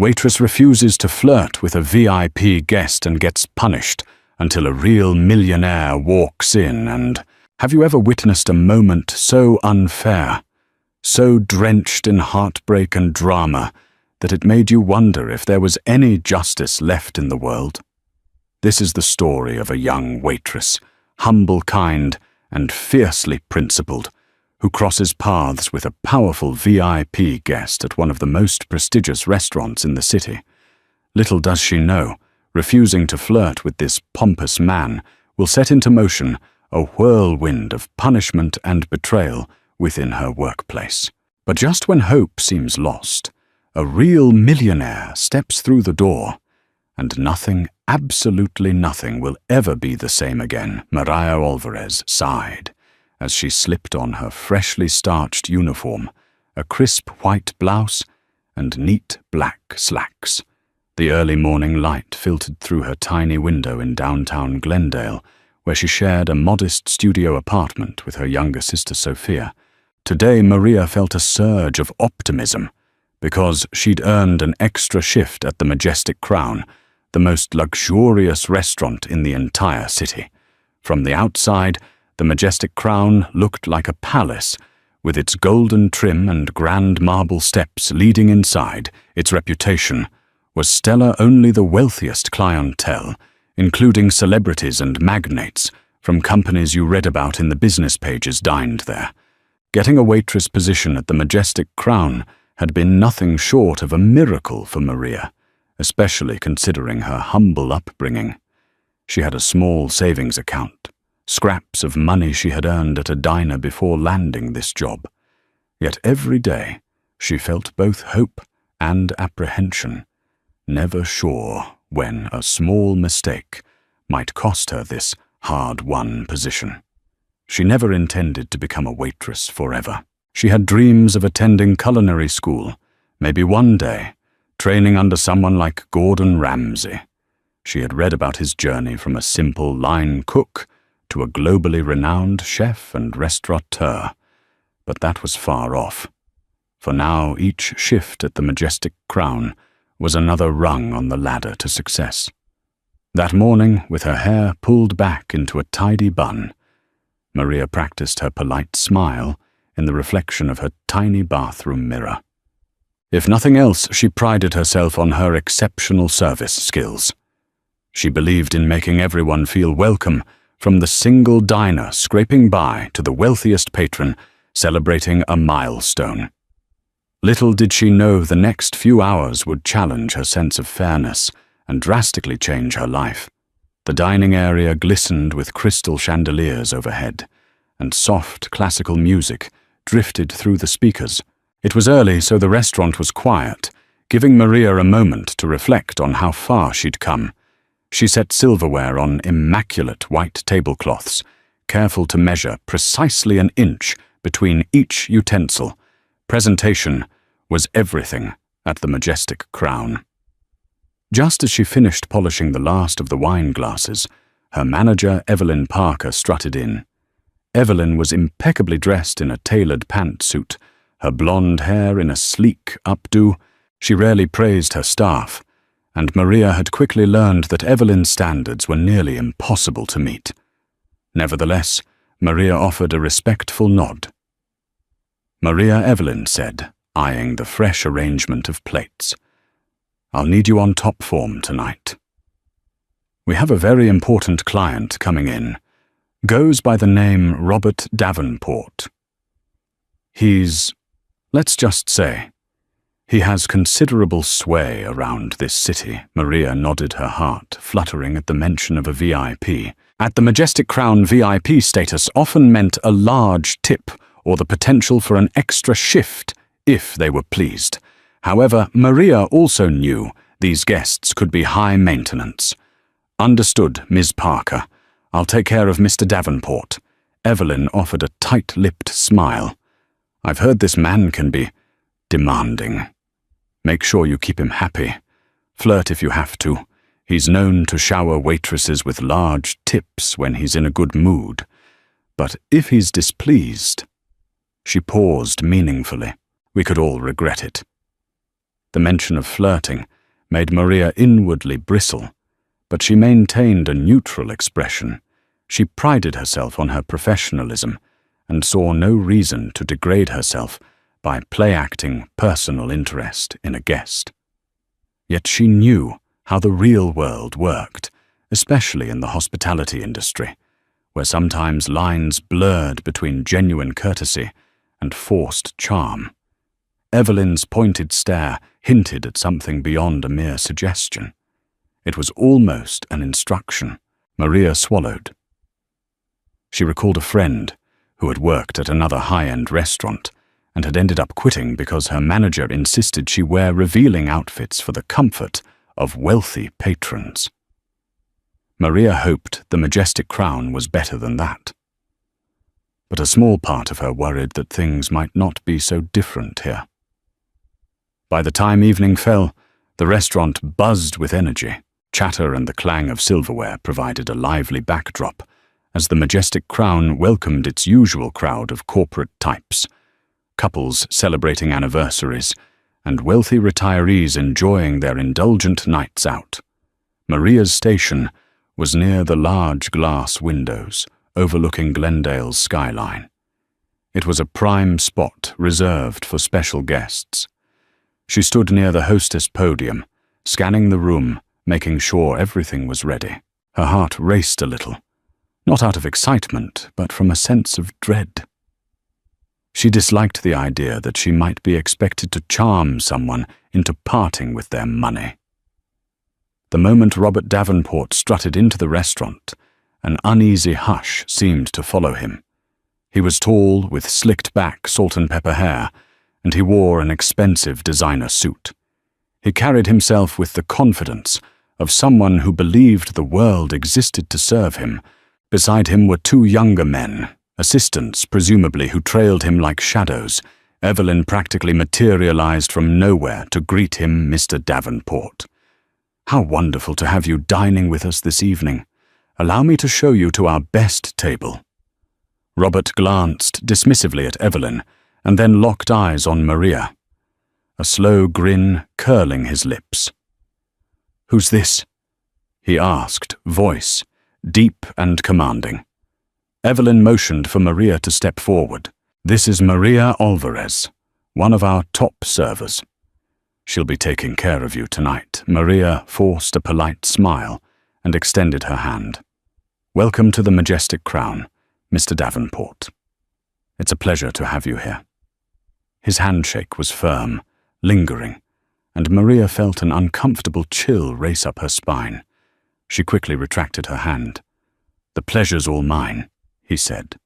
Waitress refuses to flirt with a VIP guest and gets punished until a real millionaire walks in and... Have you ever witnessed a moment so unfair, so drenched in heartbreak and drama, that it made you wonder if there was any justice left in the world? This is the story of a young waitress, humble, kind, and fiercely principled, who crosses paths with a powerful VIP guest at one of the most prestigious restaurants in the city. Little does she know, refusing to flirt with this pompous man will set into motion a whirlwind of punishment and betrayal within her workplace. But just when hope seems lost, a real millionaire steps through the door, and nothing, absolutely nothing, will ever be the same again, Maria Alvarez sighed, as she slipped on her freshly starched uniform, a crisp white blouse, and neat black slacks. The early morning light filtered through her tiny window in downtown Glendale, where she shared a modest studio apartment with her younger sister Sophia. Today, Maria felt a surge of optimism, because she'd earned an extra shift at the Majestic Crown, the most luxurious restaurant in the entire city. From the outside, the Majestic Crown looked like a palace, with its golden trim and grand marble steps leading inside. Its reputation was stellar. Only the wealthiest clientele, including celebrities and magnates from companies you read about in the business pages, dined there. Getting a waitress position at the Majestic Crown had been nothing short of a miracle for Maria, especially considering her humble upbringing. She had a small savings account, scraps of money she had earned at a diner before landing this job. Yet every day she felt both hope and apprehension, never sure when a small mistake might cost her this hard-won position. She never intended to become a waitress forever. She had dreams of attending culinary school, maybe one day, training under someone like Gordon Ramsay. She had read about his journey from a simple line cook to a globally renowned chef and restaurateur, but that was far off. For now, each shift at the Majestic Crown was another rung on the ladder to success. That morning, with her hair pulled back into a tidy bun, Maria practiced her polite smile in the reflection of her tiny bathroom mirror. If nothing else, she prided herself on her exceptional service skills. She believed in making everyone feel welcome, from the single diner scraping by to the wealthiest patron celebrating a milestone. Little did she know the next few hours would challenge her sense of fairness and drastically change her life. The dining area glistened with crystal chandeliers overhead, and soft classical music drifted through the speakers. It was early, so the restaurant was quiet, giving Maria a moment to reflect on how far she'd come. She set silverware on immaculate white tablecloths, careful to measure precisely an inch between each utensil. Presentation was everything at the Majestic Crown. Just as she finished polishing the last of the wine glasses, her manager, Evelyn Parker, strutted in. Evelyn was impeccably dressed in a tailored pantsuit, her blonde hair in a sleek updo. She rarely praised her staff, and Maria had quickly learned that Evelyn's standards were nearly impossible to meet. Nevertheless, Maria offered a respectful nod. "Maria," Evelyn said, eyeing the fresh arrangement of plates, "I'll need you on top form tonight. We have a very important client coming in. Goes by the name Robert Davenport. Let's just say, he has considerable sway around this city." Maria nodded, her heart fluttering at the mention of a VIP. At the Majestic Crown, VIP status often meant a large tip or the potential for an extra shift if they were pleased. However, Maria also knew these guests could be high maintenance. "Understood, Ms. Parker. I'll take care of Mr. Davenport." Evelyn offered a tight-lipped smile. "I've heard this man can be demanding. Make sure you keep him happy. Flirt if you have to. He's known to shower waitresses with large tips when he's in a good mood. But if he's displeased..." She paused meaningfully. "We could all regret it." The mention of flirting made Maria inwardly bristle, but she maintained a neutral expression. She prided herself on her professionalism and saw no reason to degrade herself by play-acting personal interest in a guest. Yet she knew how the real world worked, especially in the hospitality industry, where sometimes lines blurred between genuine courtesy and forced charm. Evelyn's pointed stare hinted at something beyond a mere suggestion. It was almost an instruction. Maria swallowed. She recalled a friend who had worked at another high-end restaurant and had ended up quitting because her manager insisted she wear revealing outfits for the comfort of wealthy patrons. Maria hoped the Majestic Crown was better than that. But a small part of her worried that things might not be so different here. By the time evening fell, the restaurant buzzed with energy. Chatter and the clang of silverware provided a lively backdrop as the Majestic Crown welcomed its usual crowd of corporate types, couples celebrating anniversaries, and wealthy retirees enjoying their indulgent nights out. Maria's station was near the large glass windows overlooking Glendale's skyline. It was a prime spot reserved for special guests. She stood near the hostess podium, scanning the room, making sure everything was ready. Her heart raced a little, not out of excitement, but from a sense of dread. She disliked the idea that she might be expected to charm someone into parting with their money. The moment Robert Davenport strutted into the restaurant, an uneasy hush seemed to follow him. He was tall, with slicked-back salt-and-pepper hair, and he wore an expensive designer suit. He carried himself with the confidence of someone who believed the world existed to serve him. Beside him were two younger men, assistants presumably, who trailed him like shadows. Evelyn practically materialized from nowhere to greet him, Mr. Davenport. "How wonderful to have you dining with us this evening. Allow me to show you to our best table." Robert glanced dismissively at Evelyn and then locked eyes on Maria, a slow grin curling his lips. "Who's this?" he asked, voice deep and commanding. Evelyn motioned for Maria to step forward. "This is Maria Alvarez, one of our top servers. She'll be taking care of you tonight." Maria forced a polite smile and extended her hand. "Welcome to the Majestic Crown, Mr. Davenport. It's a pleasure to have you here." His handshake was firm, lingering, and Maria felt an uncomfortable chill race up her spine. She quickly retracted her hand. "The pleasure's all mine," he said,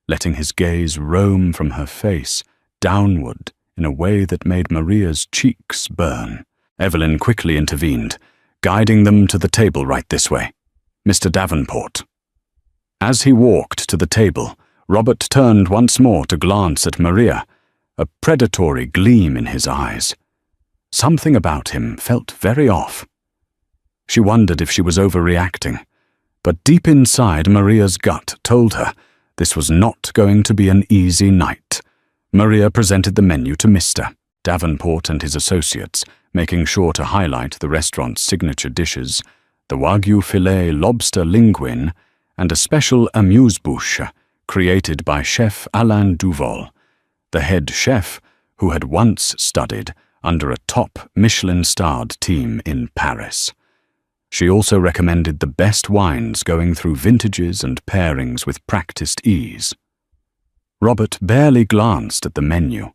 letting his gaze roam from her face downward in a way that made Maria's cheeks burn. Evelyn quickly intervened, guiding them to the table. "Right this way, Mr. Davenport." As he walked to the table, Robert turned once more to glance at Maria, a predatory gleam in his eyes. Something about him felt very off. She wondered if she was overreacting, but deep inside, Maria's gut told her this was not going to be an easy night. Maria presented the menu to Mr. Davenport and his associates, making sure to highlight the restaurant's signature dishes, the Wagyu filet lobster linguine, and a special amuse-bouche created by Chef Alain Duval, the head chef who had once studied under a top Michelin-starred team in Paris. She also recommended the best wines, going through vintages and pairings with practiced ease. Robert barely glanced at the menu.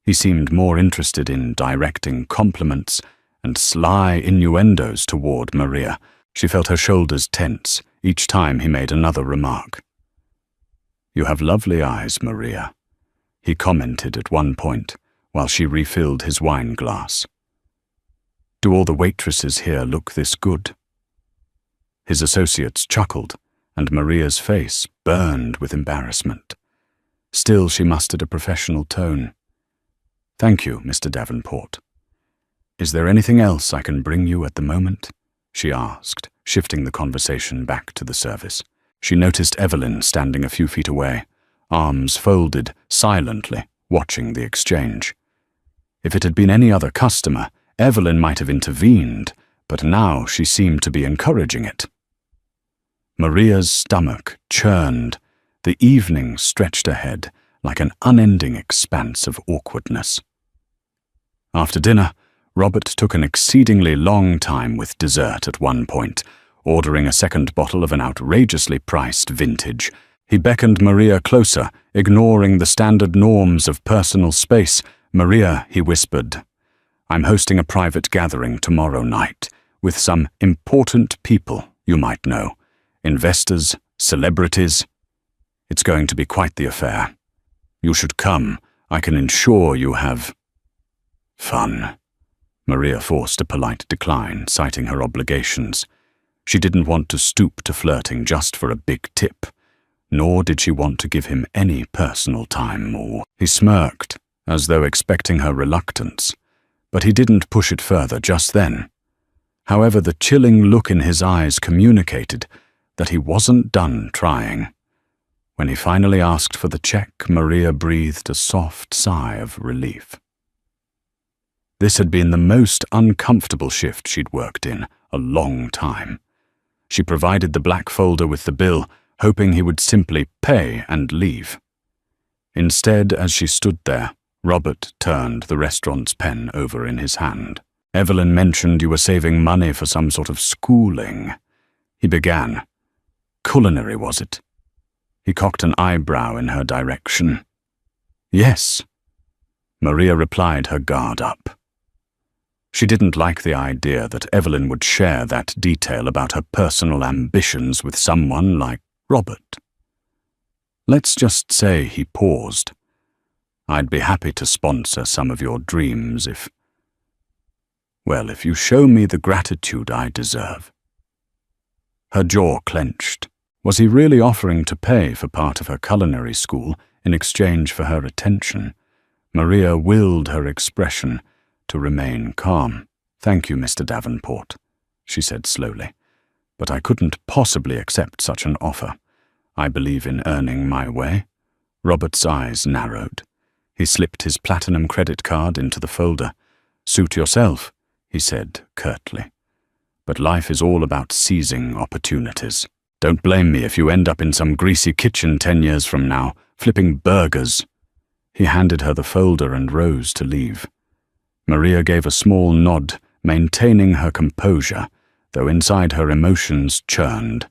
He seemed more interested in directing compliments and sly innuendos toward Maria. She felt her shoulders tense each time he made another remark. "You have lovely eyes, Maria," he commented at one point while she refilled his wine glass. "Do all the waitresses here look this good?" His associates chuckled, and Maria's face burned with embarrassment. Still, she mustered a professional tone. "Thank you, Mr. Davenport. Is there anything else I can bring you at the moment?" she asked, shifting the conversation back to the service. She noticed Evelyn standing a few feet away, arms folded, silently watching the exchange. If it had been any other customer, Evelyn might have intervened, but now she seemed to be encouraging it. Maria's stomach churned. The evening stretched ahead like an unending expanse of awkwardness. After dinner, Robert took an exceedingly long time with dessert at one point, ordering a second bottle of an outrageously priced vintage. He beckoned Maria closer, ignoring the standard norms of personal space. "Maria," he whispered, "I'm hosting a private gathering tomorrow night with some important people you might know. Investors, celebrities. It's going to be quite the affair. You should come. I can ensure you have fun." Maria forced a polite decline, citing her obligations. She didn't want to stoop to flirting just for a big tip, nor did she want to give him any personal time or... He smirked, as though expecting her reluctance, but he didn't push it further just then. However, the chilling look in his eyes communicated that he wasn't done trying. When he finally asked for the check, Maria breathed a soft sigh of relief. This had been the most uncomfortable shift she'd worked in a long time. She provided the black folder with the bill, hoping he would simply pay and leave. Instead, as she stood there, Robert turned the restaurant's pen over in his hand. "Evelyn mentioned you were saving money for some sort of schooling," he began. "Culinary, was it?" He cocked an eyebrow in her direction. "Yes." Maria replied, her guard up. She didn't like the idea that Evelyn would share that detail about her personal ambitions with someone like Robert. "Let's just say," he paused, "I'd be happy to sponsor some of your dreams if you show me the gratitude I deserve." Her jaw clenched. Was he really offering to pay for part of her culinary school in exchange for her attention? Maria willed her expression to remain calm. "Thank you, Mr. Davenport," she said slowly, "but I couldn't possibly accept such an offer. I believe in earning my way." Robert's eyes narrowed. He slipped his platinum credit card into the folder. "Suit yourself," he said curtly. "But life is all about seizing opportunities. Don't blame me if you end up in some greasy kitchen 10 years from now, flipping burgers." He handed her the folder and rose to leave. Maria gave a small nod, maintaining her composure, though inside her emotions churned.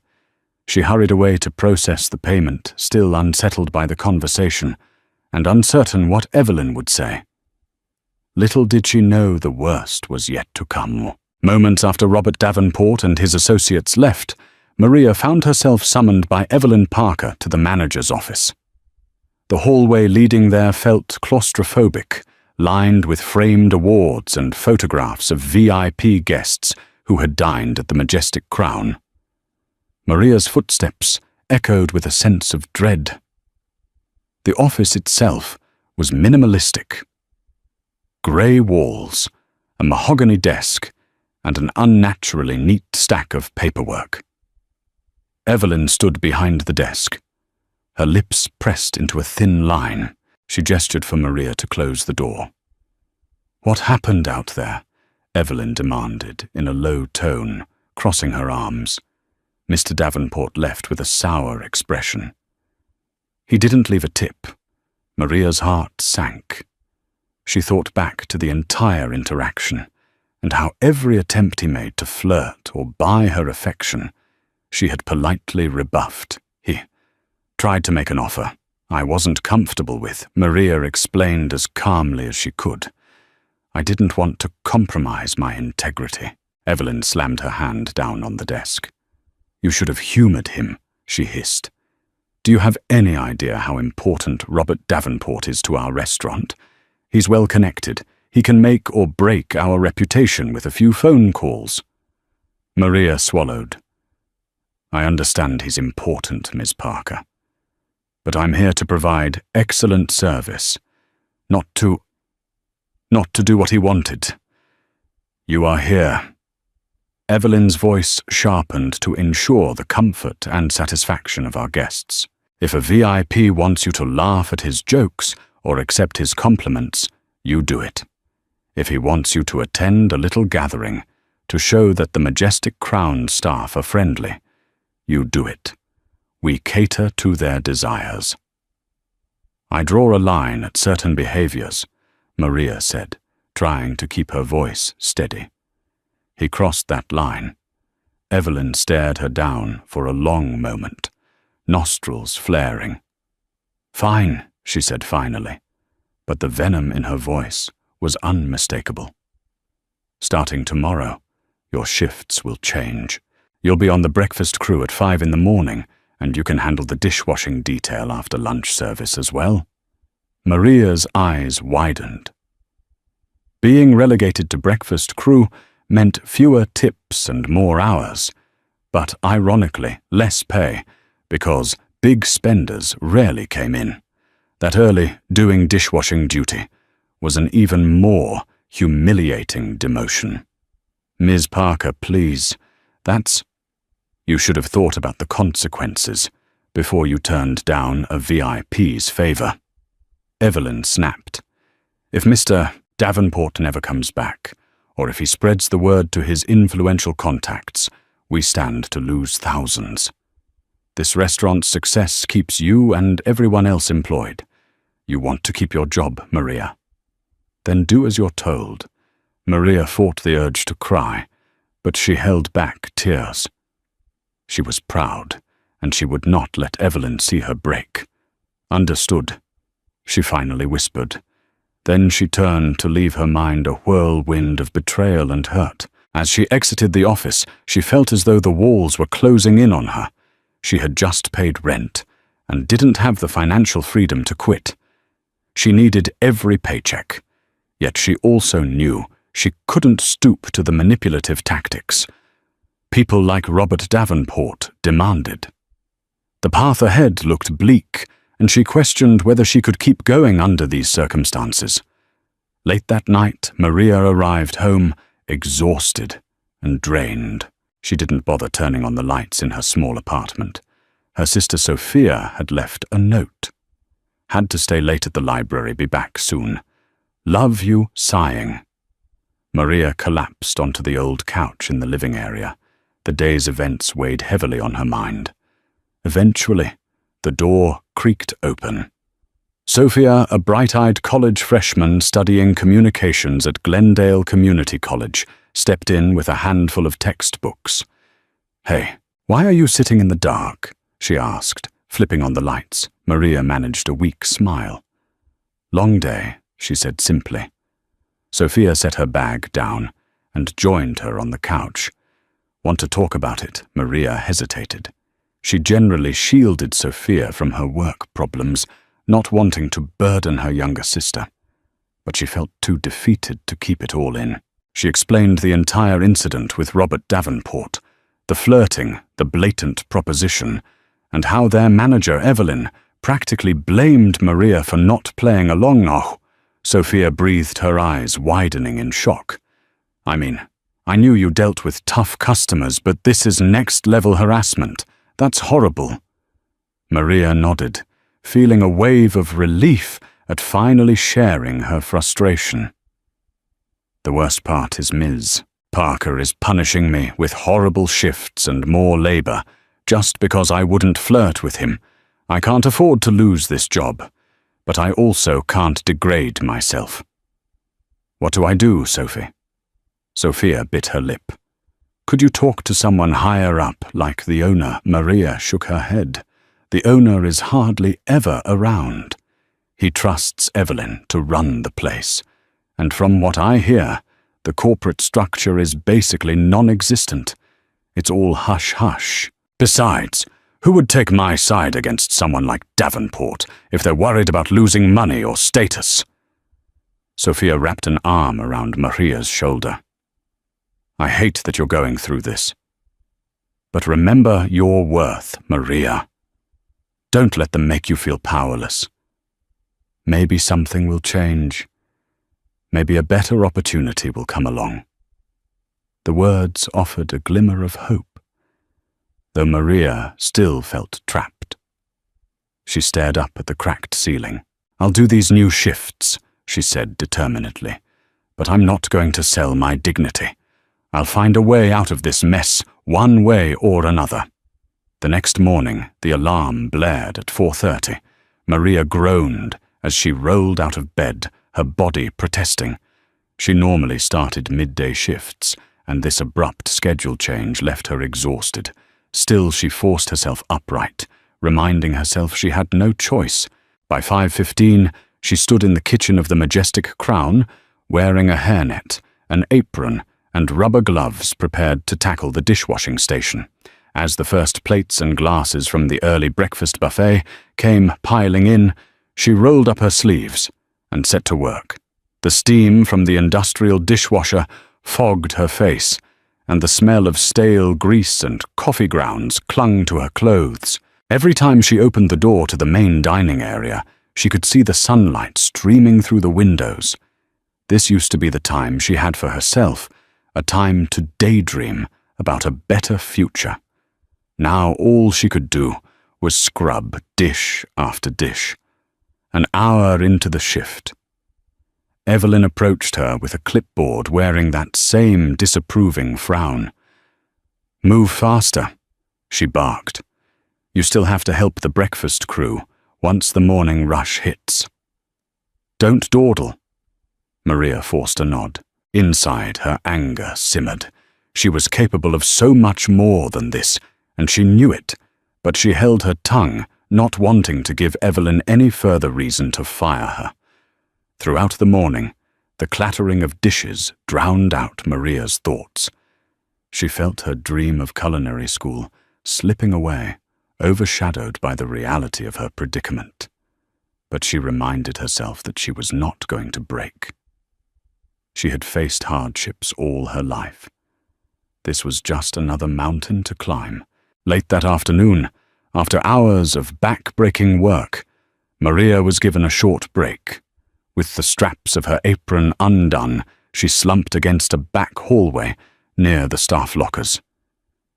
She hurried away to process the payment, still unsettled by the conversation, and uncertain what Evelyn would say. Little did she know the worst was yet to come. Moments after Robert Davenport and his associates left, Maria found herself summoned by Evelyn Parker to the manager's office. The hallway leading there felt claustrophobic, lined with framed awards and photographs of VIP guests who had dined at the Majestic Crown. Maria's footsteps echoed with a sense of dread. The office itself was minimalistic. Grey walls, a mahogany desk, and an unnaturally neat stack of paperwork. Evelyn stood behind the desk, her lips pressed into a thin line. She gestured for Maria to close the door. "What happened out there?" Evelyn demanded in a low tone, crossing her arms. Mr. Davenport left with a sour expression. He didn't leave a tip. Maria's heart sank. She thought back to the entire interaction, and how every attempt he made to flirt or buy her affection, she had politely rebuffed. He tried to make an offer I wasn't comfortable with, Maria explained as calmly as she could. "I didn't want to compromise my integrity." Evelyn slammed her hand down on the desk. "You should have humored him," she hissed. "Do you have any idea how important Robert Davenport is to our restaurant? He's well connected. He can make or break our reputation with a few phone calls." Maria swallowed. "I understand he's important, Ms. Parker. But I'm here to provide excellent service, not to do what he wanted. You are here." Evelyn's voice sharpened to ensure the comfort and satisfaction of our guests. "If a VIP wants you to laugh at his jokes or accept his compliments, you do it. If he wants you to attend a little gathering to show that the Majestic Crown staff are friendly, you do it. We cater to their desires. I draw a line at certain behaviors, Maria said, trying to keep her voice steady. He crossed that line. Evelyn stared her down for a long moment, nostrils flaring. Fine, she said finally, but the venom in her voice was unmistakable. Starting tomorrow, your shifts will change. You'll be on the breakfast crew at 5 in the morning, and you can handle the dishwashing detail after lunch service as well. Maria's eyes widened. Being relegated to breakfast crew meant fewer tips and more hours, but ironically less pay, because big spenders rarely came in. That early doing dishwashing duty was an even more humiliating demotion. Ms. Parker, please, you should have thought about the consequences before you turned down a VIP's favor. Evelyn snapped. If Mr. Davenport never comes back, or if he spreads the word to his influential contacts, we stand to lose thousands. This restaurant's success keeps you and everyone else employed. You want to keep your job, Maria. Then do as you're told. Maria fought the urge to cry, but she held back tears. She was proud, and she would not let Evelyn see her break. Understood, she finally whispered. Then she turned to leave her mind a whirlwind of betrayal and hurt. As she exited the office, she felt as though the walls were closing in on her. She had just paid rent, and didn't have the financial freedom to quit. She needed every paycheck, yet she also knew she couldn't stoop to the manipulative tactics people like Robert Davenport demanded. The path ahead looked bleak, and she questioned whether she could keep going under these circumstances. Late that night, Maria arrived home, exhausted and drained. She didn't bother turning on the lights in her small apartment. Her sister Sophia had left a note. Had to stay late at the library, be back soon. Love you, sighing. Maria collapsed onto the old couch in the living area. The day's events weighed heavily on her mind. Eventually, the door creaked open. Sophia, a bright-eyed college freshman studying communications at Glendale Community College, stepped in with a handful of textbooks. "Hey, why are you sitting in the dark?" she asked, flipping on the lights. Maria managed a weak smile. "Long day," she said simply. Sophia set her bag down and joined her on the couch. "Want to talk about it?" Maria hesitated. She generally shielded Sophia from her work problems, not wanting to burden her younger sister. But she felt too defeated to keep it all in. She explained the entire incident with Robert Davenport, the flirting, the blatant proposition, and how their manager, Evelyn, practically blamed Maria for not playing along. Oh, Sophia breathed, her eyes widening in shock. "I mean, I knew you dealt with tough customers, but this is next-level harassment. That's horrible." Maria nodded, feeling a wave of relief at finally sharing her frustration. "The worst part is Ms. Parker is punishing me with horrible shifts and more labor, just because I wouldn't flirt with him. I can't afford to lose this job, but I also can't degrade myself." "What do I do, Sophie?" Sophia bit her lip. "Could you talk to someone higher up, like the owner?" Maria shook her head. "The owner is hardly ever around. He trusts Evelyn to run the place, and from what I hear, the corporate structure is basically non-existent. It's all hush-hush. Besides, who would take my side against someone like Davenport if they're worried about losing money or status?" Sophia wrapped an arm around Maria's shoulder. "I hate that you're going through this. But remember your worth, Maria. Don't let them make you feel powerless. Maybe something will change. Maybe a better opportunity will come along." The words offered a glimmer of hope, though Maria still felt trapped. She stared up at the cracked ceiling. "I'll do these new shifts," she said determinedly, but I'm not going to sell my dignity. I'll find a way out of this mess, one way or another. The next morning, the alarm blared at 4:30. Maria groaned as she rolled out of bed, her body protesting. She normally started midday shifts, and this abrupt schedule change left her exhausted. Still, she forced herself upright, reminding herself she had no choice. By 5:15, she stood in the kitchen of the Majestic Crown, wearing a hairnet, an apron, and rubber gloves prepared to tackle the dishwashing station. As the first plates and glasses from the early breakfast buffet came piling in, she rolled up her sleeves and set to work. The steam from the industrial dishwasher fogged her face, and the smell of stale grease and coffee grounds clung to her clothes. Every time she opened the door to the main dining area, she could see the sunlight streaming through the windows. This used to be the time she had for herself, a time to daydream about a better future. Now all she could do was scrub dish after dish. An hour into the shift, Evelyn approached her with a clipboard wearing that same disapproving frown. "Move faster," she barked. "You still have to help the breakfast crew once the morning rush hits." "Don't dawdle." Maria forced a nod. Inside, her anger simmered. She was capable of so much more than this, and she knew it, but she held her tongue, not wanting to give Evelyn any further reason to fire her. Throughout the morning, the clattering of dishes drowned out Maria's thoughts. She felt her dream of culinary school slipping away, overshadowed by the reality of her predicament. But she reminded herself that she was not going to break. She had faced hardships all her life. This was just another mountain to climb. Late that afternoon, after hours of back-breaking work, Maria was given a short break. With the straps of her apron undone, she slumped against a back hallway near the staff lockers.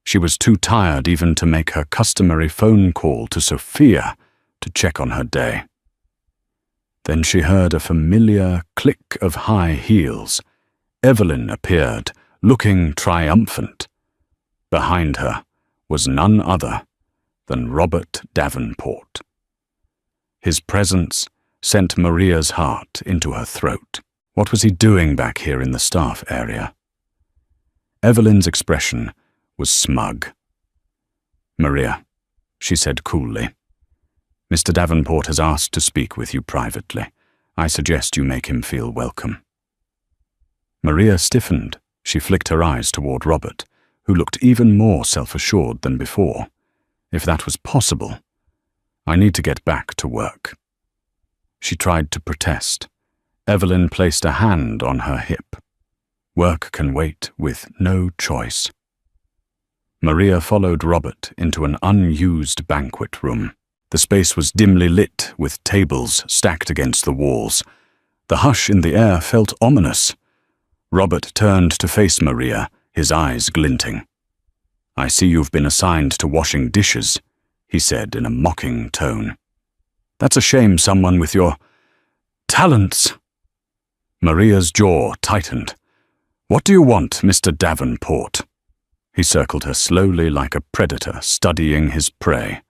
She was too tired even to make her customary phone call to Sophia to check on her day. Then she heard a familiar click of high heels. Evelyn appeared, looking triumphant. Behind her was none other than Robert Davenport. His presence sent Maria's heart into her throat. What was he doing back here in the staff area? Evelyn's expression was smug. "Maria," she said coolly, "Mr. Davenport has asked to speak with you privately. I suggest you make him feel welcome." Maria stiffened. She flicked her eyes toward Robert, who looked even more self-assured than before. If that was possible, I need to get back to work. She tried to protest. Evelyn placed a hand on her hip. Work can wait with no choice. Maria followed Robert into an unused banquet room. The space was dimly lit with tables stacked against the walls. The hush in the air felt ominous. Robert turned to face Maria, his eyes glinting. "I see you've been assigned to washing dishes," he said in a mocking tone. "That's a shame, someone with your talents." Maria's jaw tightened. "What do you want, Mr. Davenport?" He circled her slowly like a predator studying his prey.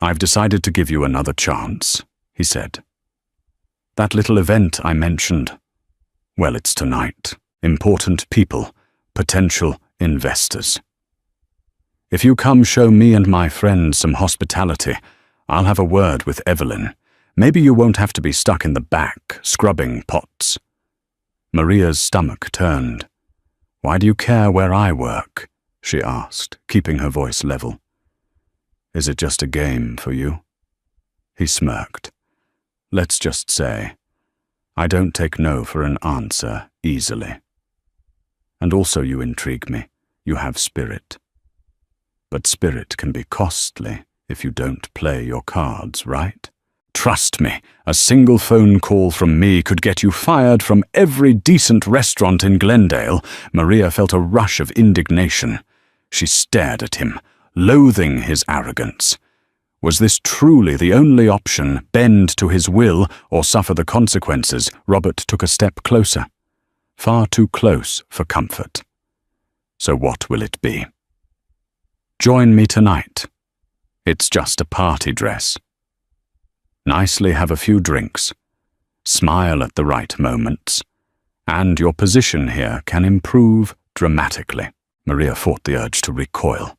"I've decided to give you another chance," he said. "That little event I mentioned, well, it's tonight. Important people, potential investors. If you come show me and my friends some hospitality, I'll have a word with Evelyn. Maybe you won't have to be stuck in the back, scrubbing pots." Maria's stomach turned. "Why do you care where I work?" she asked, keeping her voice level. "Is it just a game for you?" He smirked. "Let's just say, I don't take no for an answer easily. And also you intrigue me. You have spirit. But spirit can be costly if you don't play your cards right. Trust me, a single phone call from me could get you fired from every decent restaurant in Glendale." Maria felt a rush of indignation. She stared at him, loathing his arrogance. Was this truly the only option, bend to his will or suffer the consequences? Robert took a step closer. far too close for comfort. So what will it be? Join me tonight. It's just a party dress. Nicely have a few drinks. Smile at the right moments. And your position here can improve dramatically. Maria fought the urge to recoil.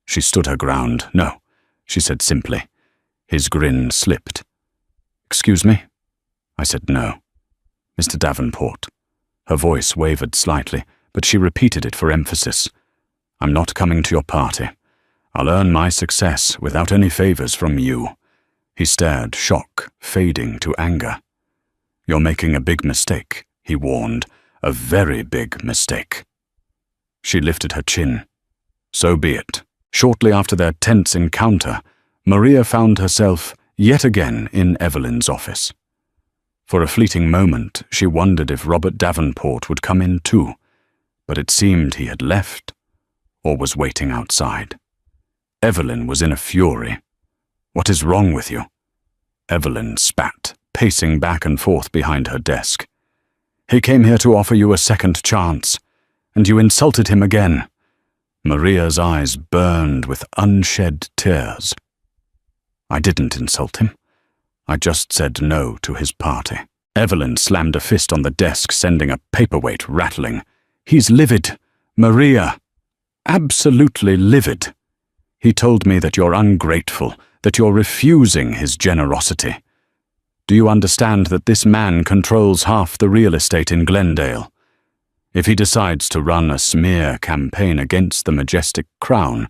She stood her ground. No, she said simply. His grin slipped. Excuse me? I said no. Mr. Davenport. Her voice wavered slightly, but she repeated it for emphasis. I'm not coming to your party. I'll earn my success without any favors from you. He stared, shock fading to anger. You're making a big mistake, he warned. A very big mistake. She lifted her chin. So be it. Shortly after their tense encounter, Maria found herself yet again in Evelyn's office. For a fleeting moment, she wondered if Robert Davenport would come in too, but it seemed he had left or was waiting outside. Evelyn was in a fury. What is wrong with you? Evelyn spat, pacing back and forth behind her desk. He came here to offer you a second chance, and you insulted him again. Maria's eyes burned with unshed tears. I didn't insult him. I just said no to his party. Evelyn slammed a fist on the desk, sending a paperweight rattling. He's livid. Maria. Absolutely livid. He told me that you're ungrateful, that you're refusing his generosity. Do you understand that this man controls half the real estate in Glendale? If he decides to run a smear campaign against the majestic crown,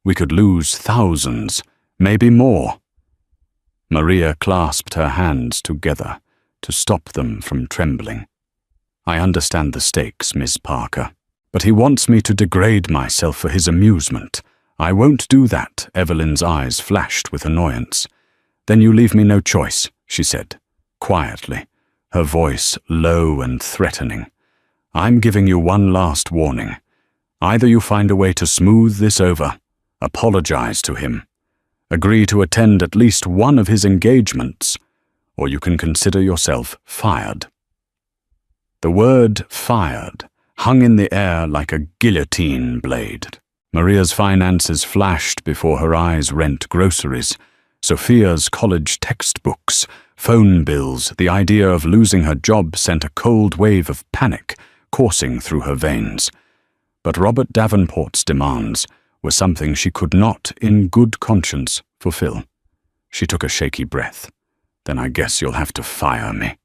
we could lose thousands, maybe more. Maria clasped her hands together to stop them from trembling. I understand the stakes, Miss Parker, but he wants me to degrade myself for his amusement. I won't do that, Evelyn's eyes flashed with annoyance. Then you leave me no choice, she said, quietly, her voice low and threatening. I'm giving you one last warning. Either you find a way to smooth this over, apologize to him, agree to attend at least one of his engagements, or you can consider yourself fired. The word fired hung in the air like a guillotine blade. Maria's finances flashed before her eyes. Rent, groceries, Sophia's college textbooks, phone bills. The idea of losing her job sent a cold wave of panic coursing through her veins. But Robert Davenport's demands were something she could not, in good conscience, fulfill. She took a shaky breath. Then I guess you'll have to fire me.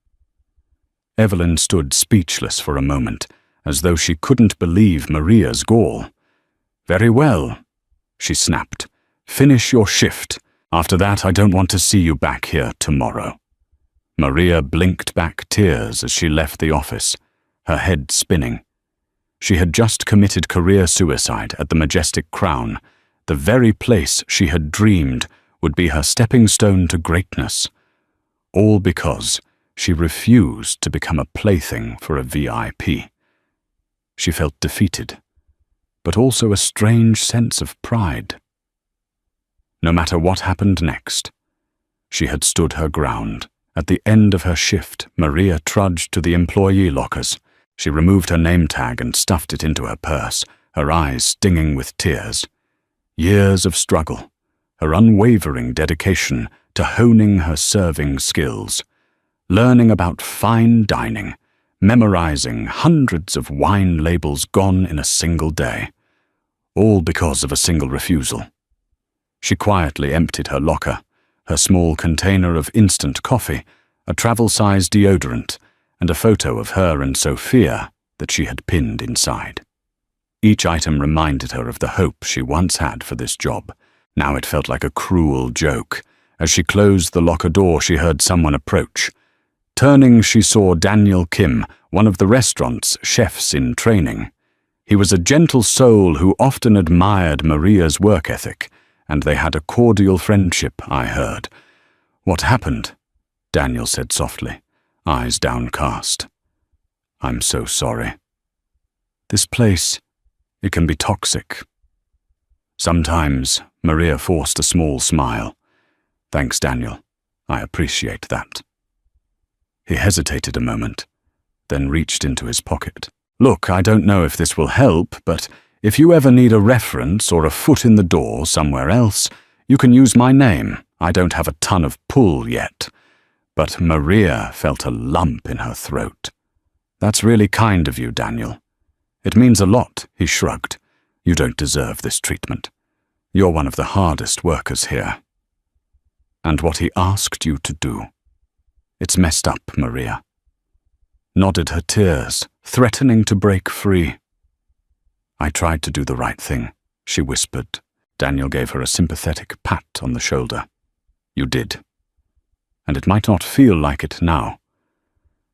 Evelyn stood speechless for a moment, as though she couldn't believe Maria's gall. Very well, she snapped. Finish your shift. After that, I don't want to see you back here tomorrow. Maria blinked back tears as she left the office, her head spinning. She had just committed career suicide at the Majestic Crown, the very place she had dreamed would be her stepping stone to greatness. All because she refused to become a plaything for a VIP. She felt defeated, but also a strange sense of pride. No matter what happened next, she had stood her ground. At the end of her shift, Maria trudged to the employee lockers. She removed her name tag and stuffed it into her purse, her eyes stinging with tears. Years of struggle, her unwavering dedication to honing her serving skills, learning about fine dining, memorizing hundreds of wine labels gone in a single day, all because of a single refusal. She quietly emptied her locker, her small container of instant coffee, a travel-size deodorant, and a photo of her and Sophia that she had pinned inside. Each item reminded her of the hope she once had for this job. Now it felt like a cruel joke. As she closed the locker door, she heard someone approach. Turning, she saw Daniel Kim, one of the restaurant's chefs in training. He was a gentle soul who often admired Maria's work ethic, and they had a cordial friendship, I heard. What happened? Daniel said softly, eyes downcast. I'm so sorry. This place, it can be toxic. Sometimes, Maria forced a small smile. Thanks, Daniel. I appreciate that. He hesitated a moment, then reached into his pocket. "Look, I don't know if this will help, but if you ever need a reference or a foot in the door somewhere else, you can use my name. I don't have a ton of pull yet." But Maria felt a lump in her throat. "That's really kind of you, Daniel." "It means a lot," he shrugged. "You don't deserve this treatment. You're one of the hardest workers here." "And what he asked you to do. It's messed up," Maria nodded her tears, threatening to break free. "I tried to do the right thing," she whispered. Daniel gave her a sympathetic pat on the shoulder. "You did. And it might not feel like it now,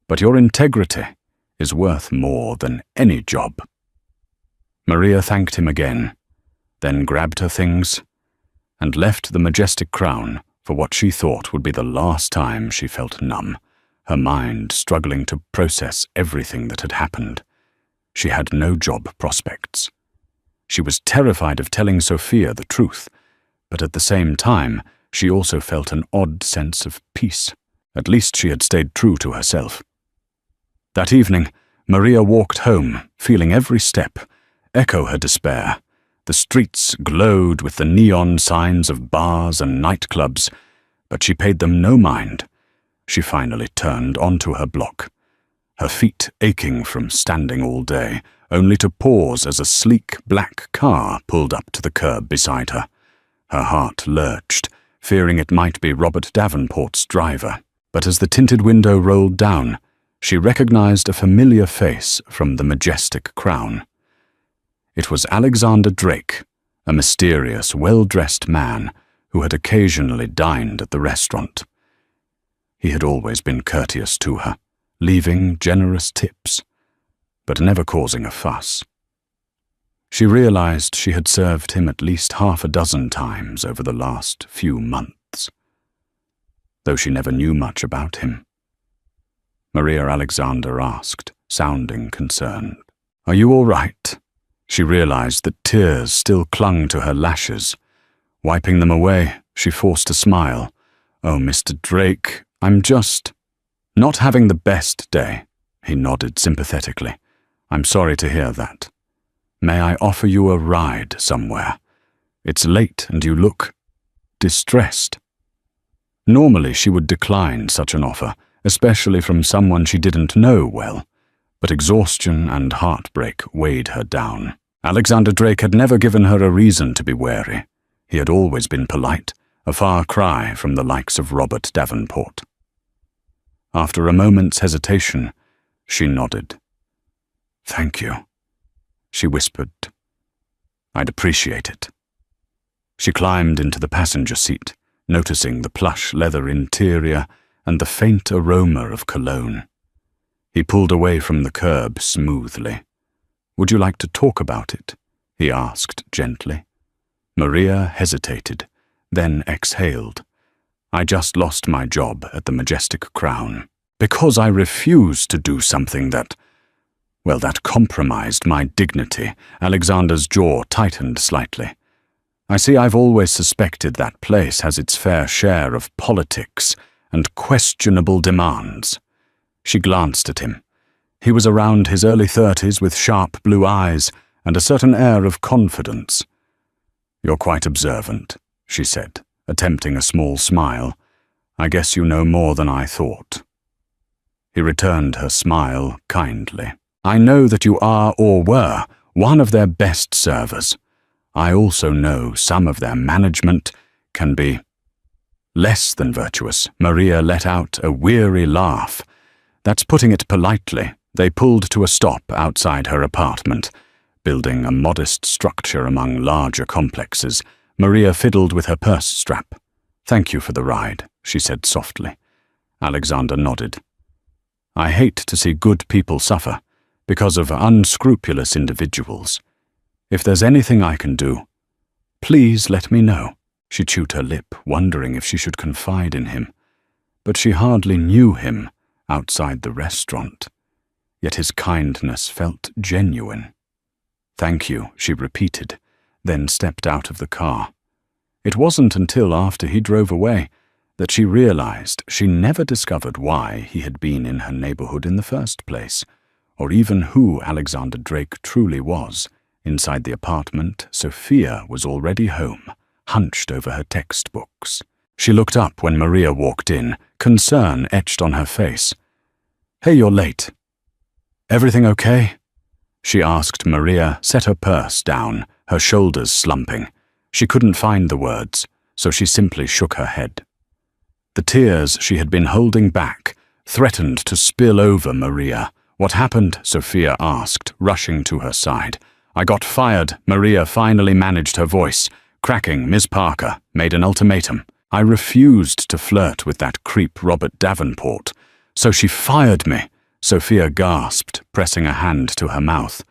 but your integrity is worth more than any job." Maria thanked him again, then grabbed her things and left the Majestic Crown for what she thought would be the last time she felt numb, her mind struggling to process everything that had happened. She had no job prospects. She was terrified of telling Sophia the truth, but at the same time, she also felt an odd sense of peace. At least she had stayed true to herself. That evening, Maria walked home, feeling every step echo her despair. The streets glowed with the neon signs of bars and nightclubs, but she paid them no mind. She finally turned onto her block, her feet aching from standing all day, only to pause as a sleek black car pulled up to the curb beside her. Her heart lurched, fearing it might be Robert Davenport's driver. But as the tinted window rolled down, she recognized a familiar face from the Majestic Crown. It was Alexander Drake, a mysterious, well-dressed man who had occasionally dined at the restaurant. He had always been courteous to her, leaving generous tips, but never causing a fuss. She realized she had served him at least half a dozen times over the last few months, though she never knew much about him. Maria Alexander asked, sounding concerned. "Are you all right?" She realized that tears still clung to her lashes. Wiping them away, she forced a smile. "Oh, Mr. Drake, I'm just not having the best day." He nodded sympathetically. "I'm sorry to hear that. May I offer you a ride somewhere? It's late and you look distressed." Normally she would decline such an offer, especially from someone she didn't know well, but exhaustion and heartbreak weighed her down. Alexander Drake had never given her a reason to be wary. He had always been polite, a far cry from the likes of Robert Davenport. After a moment's hesitation, she nodded. "Thank you," she whispered. "I'd appreciate it." She climbed into the passenger seat, noticing the plush leather interior and the faint aroma of cologne. He pulled away from the curb smoothly. "Would you like to talk about it?" he asked gently. Maria hesitated, then exhaled. "I just lost my job at the Majestic Crown because I refused to do something that compromised my dignity." Alexander's jaw tightened slightly. "I see I've always suspected that place has its fair share of politics and questionable demands." She glanced at him. He was around his early 30s with sharp blue eyes and a certain air of confidence. "You're quite observant," she said, attempting a small smile. "I guess you know more than I thought." He returned her smile kindly. "I know that you are or were one of their best servers. I also know some of their management can be less than virtuous." Maria let out a weary laugh. "That's putting it politely." They pulled to a stop outside her apartment, building a modest structure among larger complexes. Maria fiddled with her purse strap. "Thank you for the ride," she said softly. Alexander nodded. "I hate to see good people suffer because of unscrupulous individuals. If there's anything I can do, please let me know." She chewed her lip, wondering if she should confide in him. But she hardly knew him outside the restaurant. Yet his kindness felt genuine. "Thank you," she repeated, then stepped out of the car. It wasn't until after he drove away that she realized she never discovered why he had been in her neighborhood in the first place. or even who Alexander Drake truly was. Inside the apartment, Sophia was already home, hunched over her textbooks. She looked up when Maria walked in, concern etched on her face. "Hey, you're late. Everything okay?" she asked. Maria set her purse down, her shoulders slumping. She couldn't find the words, so she simply shook her head. The tears she had been holding back threatened to spill over Maria. "What happened?" Sophia asked, rushing to her side. "I got fired." Maria finally managed her voice, cracking. "Ms. Parker made an ultimatum. I refused to flirt with that creep Robert Davenport, so she fired me." Sophia gasped, pressing a hand to her mouth.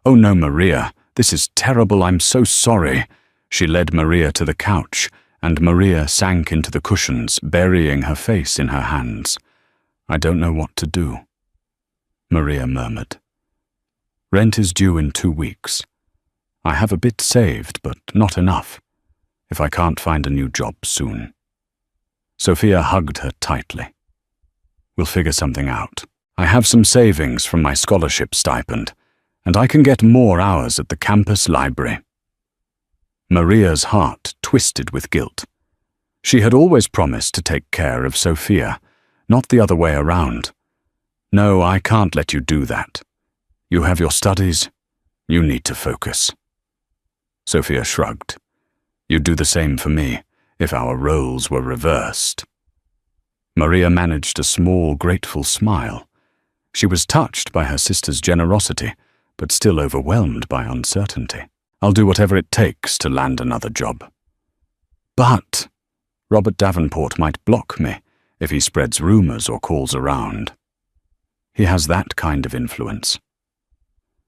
"Oh no, Maria, this is terrible. I'm so sorry." She led Maria to the couch, and Maria sank into the cushions, burying her face in her hands. "I don't know what to do," Maria murmured. "Rent is due in 2 weeks. I have a bit saved, but not enough, if I can't find a new job soon." Sophia hugged her tightly. "We'll figure something out. I have some savings from my scholarship stipend, and I can get more hours at the campus library." Maria's heart twisted with guilt. She had always promised to take care of Sophia, not the other way around. "No, I can't let you do that. You have your studies. You need to focus." Sophia shrugged. "You'd do the same for me if our roles were reversed." Maria managed a small, grateful smile. She was touched by her sister's generosity, but still overwhelmed by uncertainty. "I'll do whatever it takes to land another job." "But Robert Davenport might block me if he spreads rumors or calls around. He has that kind of influence."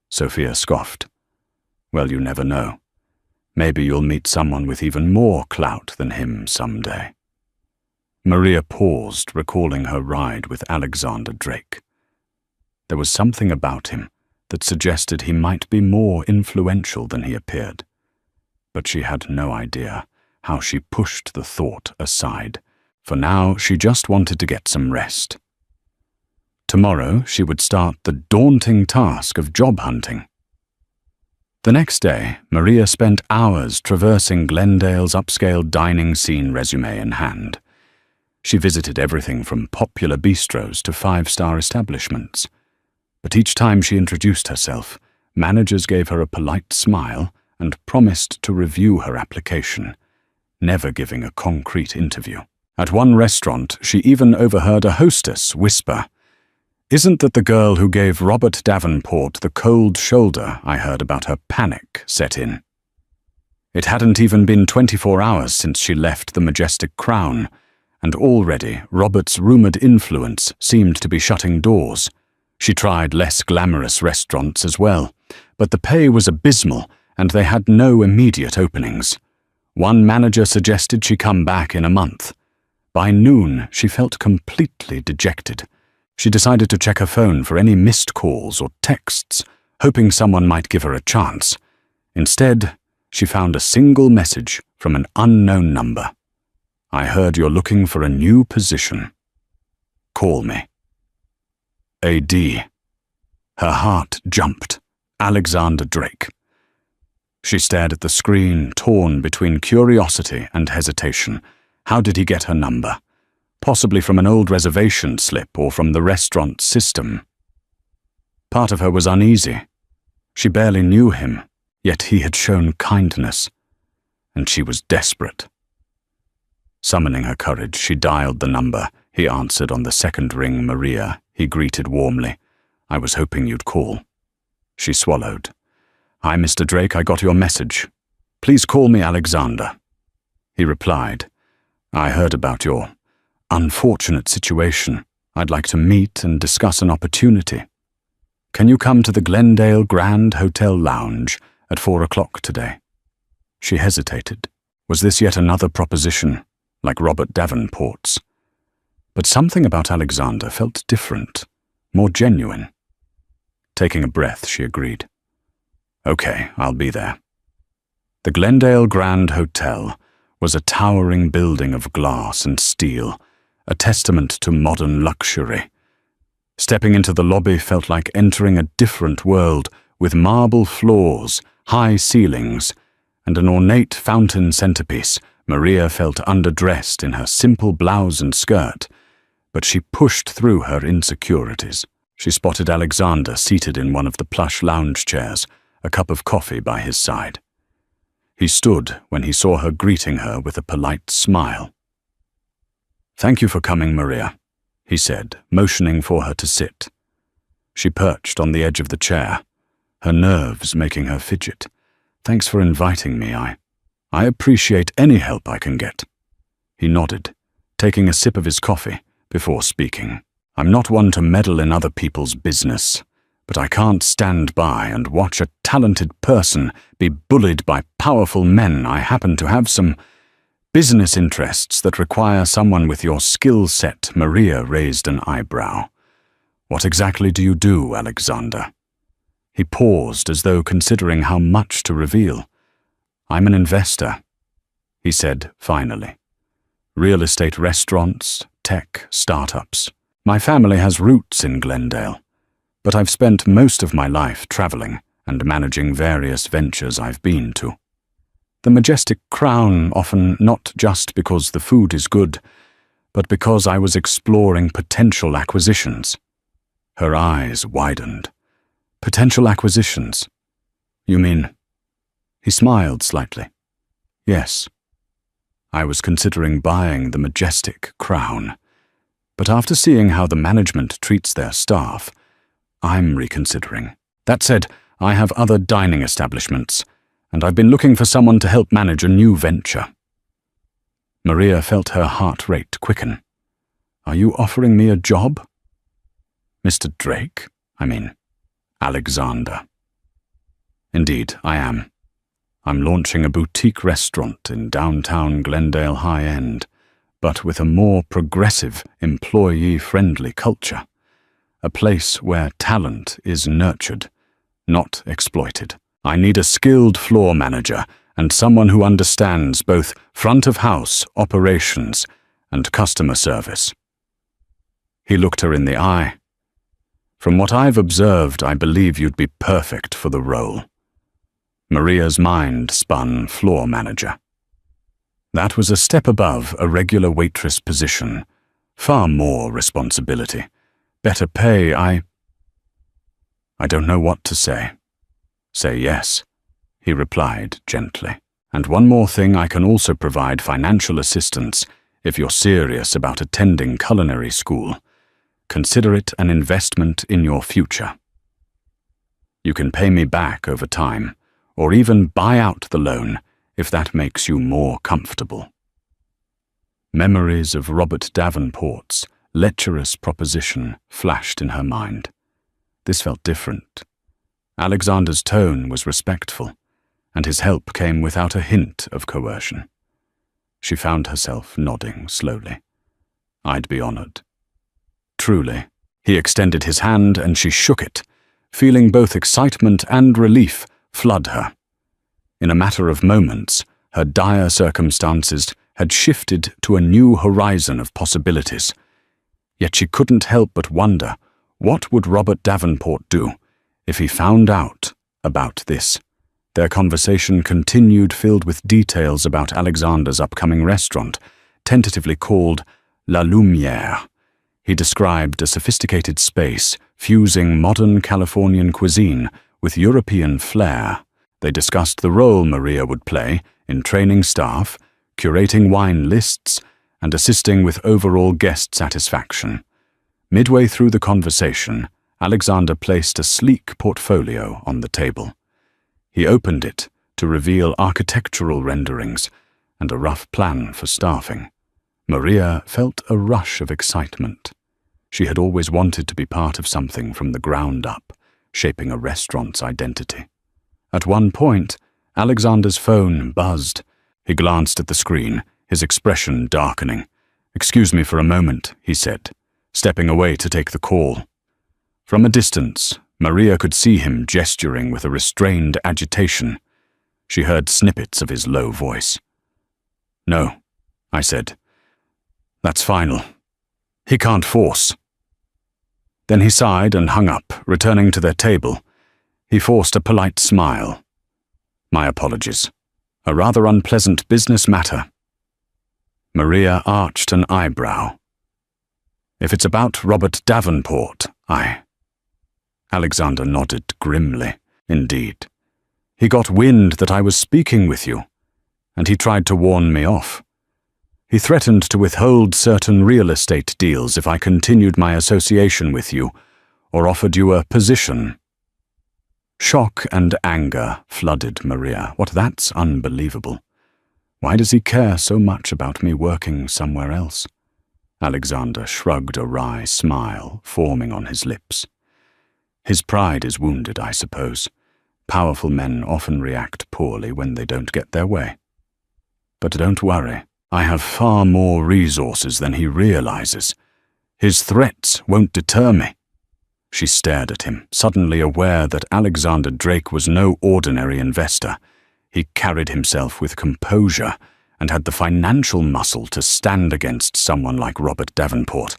Sophia scoffed. "Well, you never know. Maybe you'll meet someone with even more clout than him someday." Maria paused, recalling her ride with Alexander Drake. There was something about him that suggested he might be more influential than he appeared, but she had no idea how she pushed the thought aside. For now, she just wanted to get some rest. Tomorrow, she would start the daunting task of job hunting. The next day, Maria spent hours traversing Glendale's upscale dining scene, resume in hand. She visited everything from popular bistros to 5-star establishments. But each time she introduced herself, managers gave her a polite smile and promised to review her application, never giving a concrete interview. At one restaurant, she even overheard a hostess whisper, "Isn't that the girl who gave Robert Davenport the cold shoulder I heard about her panic set in?" It hadn't even been 24 hours since she left the majestic Crown, and already Robert's rumored influence seemed to be shutting doors. She tried less glamorous restaurants as well, but the pay was abysmal and they had no immediate openings. One manager suggested she come back in a month. By noon, she felt completely dejected. She decided to check her phone for any missed calls or texts, hoping someone might give her a chance. Instead, she found a single message from an unknown number. "I heard you're looking for a new position. Call me." AD. Her heart jumped. Alexander Drake. She stared at the screen, torn between curiosity and hesitation. How did he get her number? Possibly from an old reservation slip or from the restaurant system. Part of her was uneasy. She barely knew him, yet he had shown kindness, and she was desperate. Summoning her courage, she dialed the number. He answered on the second ring. "Maria," he greeted warmly. "I was hoping you'd call." She swallowed. "Hi, Mr. Drake, I got your message. Please call me Alexander." He replied, "I heard about your unfortunate situation. I'd like to meet and discuss an opportunity. Can you come to the Glendale Grand Hotel Lounge at 4 o'clock today?" She hesitated. Was this yet another proposition, like Robert Davenport's? But something about Alexander felt different, more genuine. Taking a breath, she agreed. "Okay, I'll be there." The Glendale Grand Hotel was a towering building of glass and steel, a testament to modern luxury. Stepping into the lobby felt like entering a different world with marble floors, high ceilings, and an ornate fountain centerpiece. Maria felt underdressed in her simple blouse and skirt, but she pushed through her insecurities. She spotted Alexander seated in one of the plush lounge chairs, a cup of coffee by his side. He stood when he saw her greeting her with a polite smile. "Thank you for coming, Maria," he said, motioning for her to sit. She perched on the edge of the chair, her nerves making her fidget. "Thanks for inviting me. I appreciate any help I can get." He nodded, taking a sip of his coffee before speaking. "I'm not one to meddle in other people's business, but I can't stand by and watch a talented person be bullied by powerful men. I happen to have some business interests that require someone with your skill set." Maria raised an eyebrow. "What exactly do you do, Alexander?" He paused as though considering how much to reveal. "I'm an investor," he said finally. "Real estate, restaurants, tech, startups. My family has roots in Glendale, but I've spent most of my life traveling and managing various ventures I've been to. The majestic crown, often not just because the food is good, but because I was exploring potential acquisitions." Her eyes widened. "Potential acquisitions? You mean?" He smiled slightly. "Yes. I was considering buying the majestic crown, but after seeing how the management treats their staff, I'm reconsidering. That said, I have other dining establishments, and I've been looking for someone to help manage a new venture." Maria felt her heart rate quicken. "Are you offering me a job?" "Mr. Drake? I mean, Alexander." "Indeed, I am. I'm launching a boutique restaurant in downtown Glendale High End, but with a more progressive, employee-friendly culture. A place where talent is nurtured, not exploited. I need a skilled floor manager and someone who understands both front-of-house operations and customer service." He looked her in the eye. "From what I've observed, I believe you'd be perfect for the role." Maria's mind spun floor manager. That was a step above a regular waitress position. Far more responsibility. Better pay. I don't know what to say. "Say yes," he replied gently. "And one more thing, I can also provide financial assistance if you're serious about attending culinary school. Consider it an investment in your future. You can pay me back over time, or even buy out the loan if that makes you more comfortable." Memories of Robert Davenport's lecherous proposition flashed in her mind. This felt different. Alexander's tone was respectful, and his help came without a hint of coercion. She found herself nodding slowly. "I'd be honored." "Truly." He extended his hand and she shook it, feeling both excitement and relief flood her. In a matter of moments, her dire circumstances had shifted to a new horizon of possibilities. Yet she couldn't help but wonder, what would Robert Davenport do if he found out about this? Their conversation continued, filled with details about Alexander's upcoming restaurant, tentatively called La Lumière. He described a sophisticated space fusing modern Californian cuisine with European flair. They discussed the role Maria would play in training staff, curating wine lists, and assisting with overall guest satisfaction. Midway through the conversation, Alexander placed a sleek portfolio on the table. He opened it to reveal architectural renderings and a rough plan for staffing. Maria felt a rush of excitement. She had always wanted to be part of something from the ground up, shaping a restaurant's identity. At one point, Alexander's phone buzzed. He glanced at the screen, his expression darkening. "Excuse me for a moment," he said, stepping away to take the call. From a distance, Maria could see him gesturing with a restrained agitation. She heard snippets of his low voice. "No," I said. "That's final. He can't force." Then he sighed and hung up, returning to their table. He forced a polite smile. "My apologies. A rather unpleasant business matter." Maria arched an eyebrow. "If it's about Robert Davenport, Alexander nodded grimly. "Indeed. He got wind that I was speaking with you, and he tried to warn me off. He threatened to withhold certain real estate deals if I continued my association with you, or offered you a position." Shock and anger flooded Maria. That's unbelievable. Why does he care so much about me working somewhere else? Alexander shrugged, a wry smile forming on his lips. His pride is wounded, I suppose. Powerful men often react poorly when they don't get their way. But don't worry, I have far more resources than he realizes. His threats won't deter me. She stared at him, suddenly aware that Alexander Drake was no ordinary investor. He carried himself with composure and had the financial muscle to stand against someone like Robert Davenport.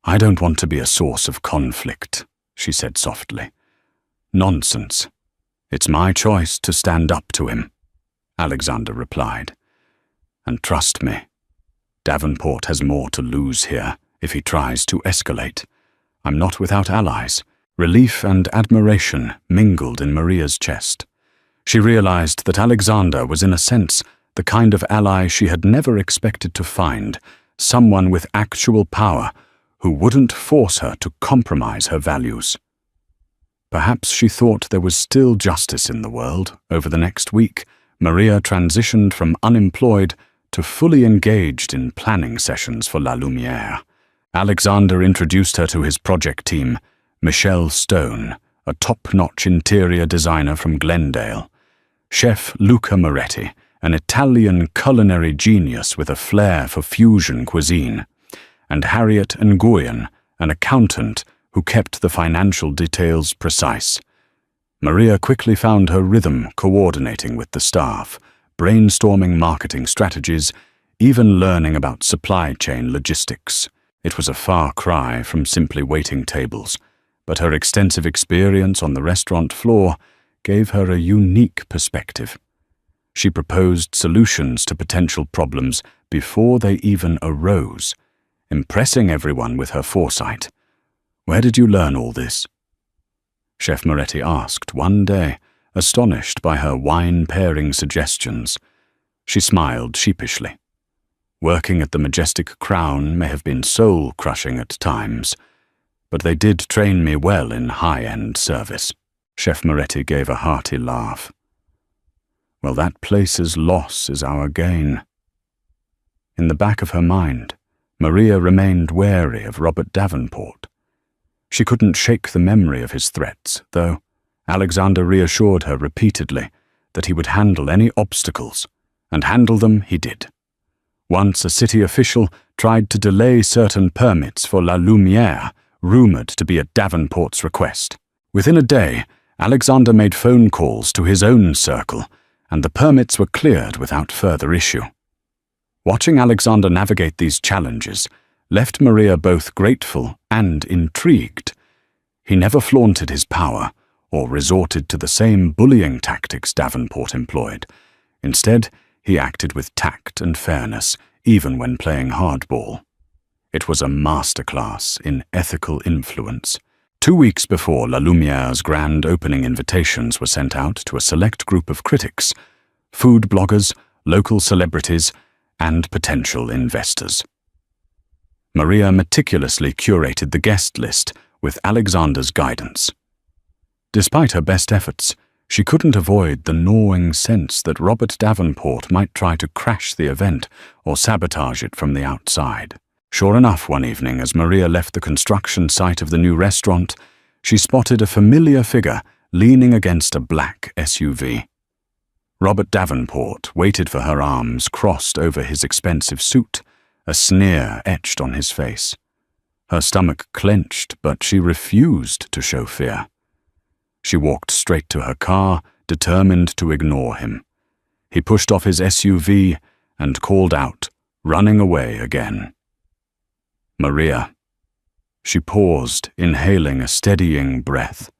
"I don't want to be a source of conflict," she said softly. "Nonsense. It's my choice to stand up to him," Alexander replied. "And trust me, Davenport has more to lose here if he tries to escalate. I'm not without allies." Relief and admiration mingled in Maria's chest. She realized that Alexander was in a sense the kind of ally she had never expected to find, someone with actual power who wouldn't force her to compromise her values. Perhaps she thought there was still justice in the world. Over the next week, Maria transitioned from unemployed to fully engaged in planning sessions for La Lumiere. Alexander introduced her to his project team, Michelle Stone, a top-notch interior designer from Glendale, Chef Luca Moretti, an Italian culinary genius with a flair for fusion cuisine, and Harriet Nguyen, an accountant who kept the financial details precise. Maria quickly found her rhythm coordinating with the staff, brainstorming marketing strategies, even learning about supply chain logistics. It was a far cry from simply waiting tables, but her extensive experience on the restaurant floor gave her a unique perspective. She proposed solutions to potential problems before they even arose, impressing everyone with her foresight. "Where did you learn all this?" Chef Moretti asked one day, astonished by her wine-pairing suggestions. She smiled sheepishly. "Working at the Majestic Crown may have been soul-crushing at times, but they did train me well in high-end service." Chef Moretti gave a hearty laugh. "Well, that place's loss is our gain." In the back of her mind, Maria remained wary of Robert Davenport. She couldn't shake the memory of his threats, though Alexander reassured her repeatedly that he would handle any obstacles, and handle them he did. Once a city official tried to delay certain permits for La Lumiere, rumored to be at Davenport's request. Within a day, Alexander made phone calls to his own circle, and the permits were cleared without further issue. Watching Alexander navigate these challenges left Maria both grateful and intrigued. He never flaunted his power or resorted to the same bullying tactics Davenport employed. Instead, he acted with tact and fairness, even when playing hardball. It was a masterclass in ethical influence. 2 weeks before La Lumiere's grand opening invitations were sent out to a select group of critics, food bloggers, local celebrities, and potential investors. Maria meticulously curated the guest list with Alexander's guidance. Despite her best efforts, she couldn't avoid the gnawing sense that Robert Davenport might try to crash the event or sabotage it from the outside. Sure enough, one evening, as Maria left the construction site of the new restaurant, she spotted a familiar figure leaning against a black SUV. Robert Davenport waited for her, arms crossed over his expensive suit, a sneer etched on his face. Her stomach clenched, but she refused to show fear. She walked straight to her car, determined to ignore him. He pushed off his SUV and called out, running away again. "Maria, She paused, inhaling a steadying breath.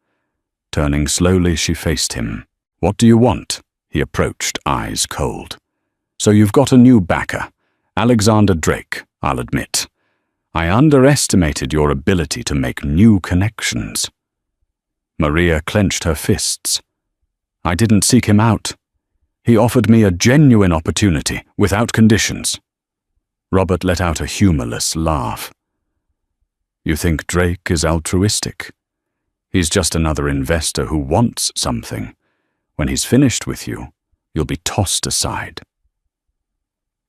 Turning slowly, she faced him. "What do you want?" He approached, eyes cold. "So you've got a new backer. Alexander Drake, I'll admit. I underestimated your ability to make new connections." Maria clenched her fists. "I didn't seek him out. He offered me a genuine opportunity, without conditions." Robert let out a humorless laugh. "You think Drake is altruistic? He's just another investor who wants something. When he's finished with you, you'll be tossed aside."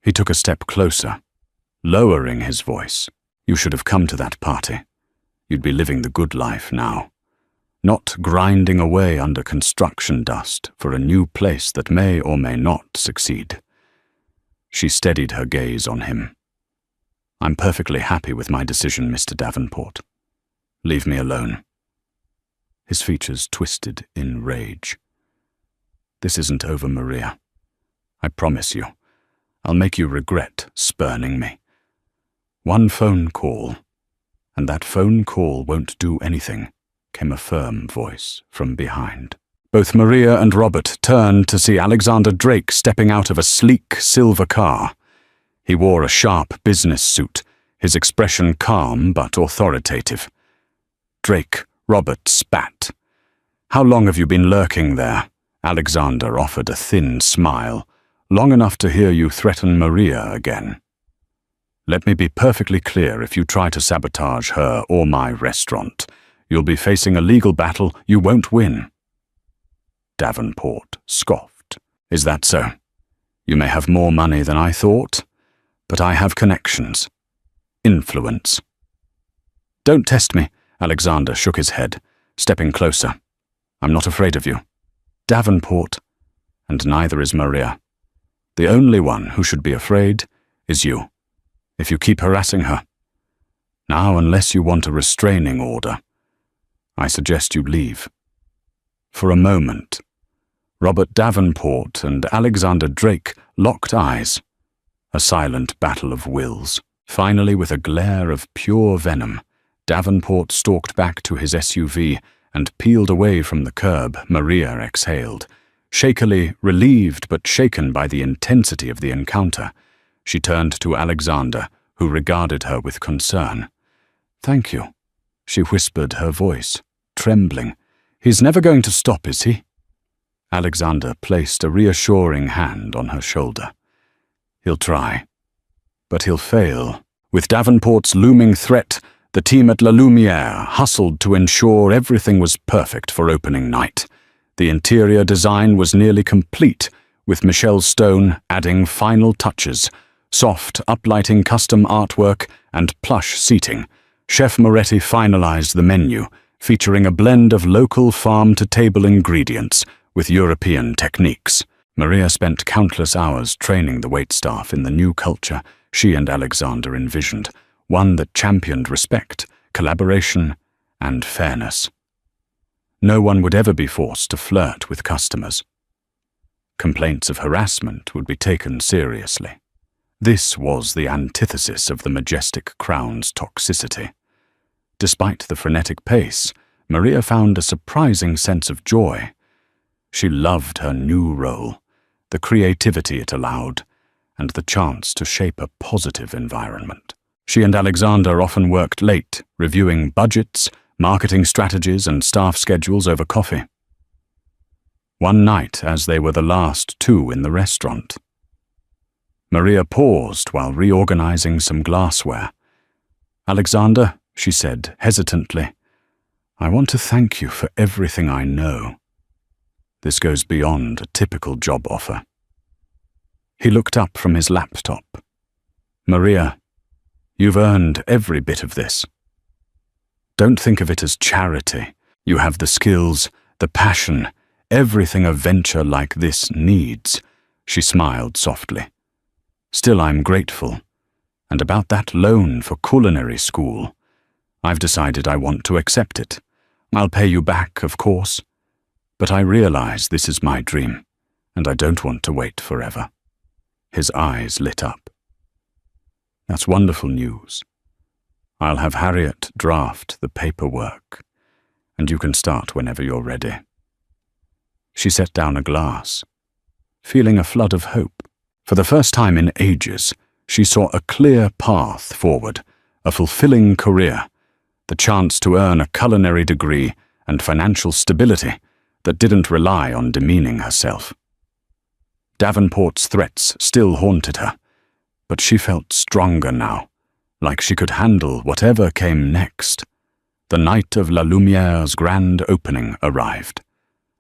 He took a step closer, lowering his voice. "You should have come to that party. You'd be living the good life now, not grinding away under construction dust for a new place that may or may not succeed." She steadied her gaze on him. "I'm perfectly happy with my decision, Mr. Davenport. Leave me alone." His features twisted in rage. "This isn't over, Maria. I promise you. I'll make you regret spurning me. One phone call, and that phone call won't do anything," came a firm voice from behind. Both Maria and Robert turned to see Alexander Drake stepping out of a sleek silver car. He wore a sharp business suit, his expression calm but authoritative. Drake, Robert spat. "How long have you been lurking there?" Alexander offered a thin smile. "Long enough to hear you threaten Maria again. Let me be perfectly clear, if you try to sabotage her or my restaurant, you'll be facing a legal battle you won't win." Davenport scoffed. "Is that so? You may have more money than I thought, but I have connections. Influence." "Don't test me," Alexander shook his head, stepping closer. "I'm not afraid of you, Davenport, and neither is Maria. The only one who should be afraid is you, if you keep harassing her. Now, unless you want a restraining order, I suggest you leave." For a moment, Robert Davenport and Alexander Drake locked eyes, a silent battle of wills. Finally, with a glare of pure venom, Davenport stalked back to his SUV and peeled away from the curb. Maria exhaled. Shakily, relieved but shaken by the intensity of the encounter, she turned to Alexander, who regarded her with concern. "Thank you," she whispered, her voice trembling. "He's never going to stop, is he?" Alexander placed a reassuring hand on her shoulder. "He'll try, but he'll fail." With Davenport's looming threat, the team at La Lumiere hustled to ensure everything was perfect for opening night. The interior design was nearly complete, with Michelle Stone adding final touches: soft, uplighting custom artwork and plush seating. Chef Moretti finalized the menu, featuring a blend of local farm-to-table ingredients with European techniques. Maria spent countless hours training the waitstaff in the new culture she and Alexander envisioned, one that championed respect, collaboration, and fairness. No one would ever be forced to flirt with customers. Complaints of harassment would be taken seriously. This was the antithesis of the Majestic Crown's toxicity. Despite the frenetic pace, Maria found a surprising sense of joy. She loved her new role, the creativity it allowed, and the chance to shape a positive environment. She and Alexander often worked late, reviewing budgets, marketing strategies, and staff schedules over coffee. One night, as they were the last two in the restaurant, Maria paused while reorganizing some glassware. "Alexander," she said hesitantly, "I want to thank you for everything I know. This goes beyond a typical job offer." He looked up from his laptop. "Maria, you've earned every bit of this. Don't think of it as charity. You have the skills, the passion, everything a venture like this needs." She smiled softly. "Still, I'm grateful. And about that loan for culinary school, I've decided I want to accept it. I'll pay you back, of course. But I realize this is my dream, and I don't want to wait forever." His eyes lit up. "That's wonderful news. I'll have Harriet draft the paperwork, and you can start whenever you're ready. She set down a glass, feeling a flood of hope. For the first time in ages, she saw a clear path forward, a fulfilling career, the chance to earn a culinary degree and financial stability that didn't rely on demeaning herself. Davenport's threats still haunted her, but she felt stronger now, like she could handle whatever came next. The night of La Lumiere's grand opening arrived.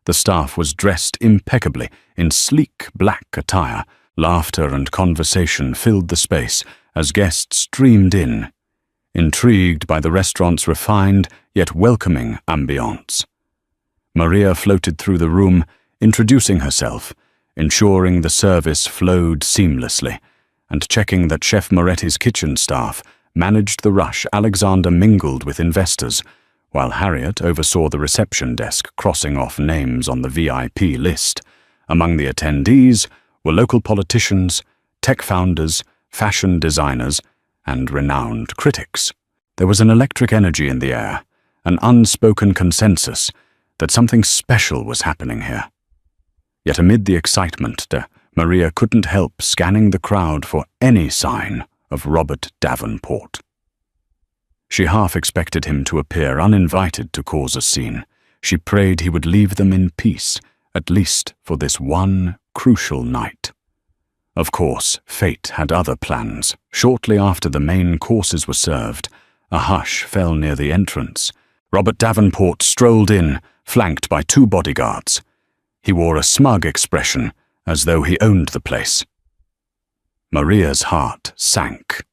The staff was dressed impeccably in sleek black attire. Laughter and conversation filled the space as guests streamed in, intrigued by the restaurant's refined yet welcoming ambiance. Maria floated through the room, introducing herself, ensuring the service flowed seamlessly, and checking that Chef Moretti's kitchen staff managed the rush. Alexander mingled with investors, while Harriet oversaw the reception desk crossing off names on the VIP list. Among the attendees were local politicians, tech founders, fashion designers, and renowned critics. There was an electric energy in the air, an unspoken consensus that something special was happening here. Yet amid the excitement, Maria couldn't help scanning the crowd for any sign of Robert Davenport. She half expected him to appear uninvited to cause a scene. She prayed he would leave them in peace, at least for this one crucial night. Of course, fate had other plans. Shortly after the main courses were served, a hush fell near the entrance. Robert Davenport strolled in, flanked by 2 bodyguards. He wore a smug expression, as though he owned the place. Maria's heart sank.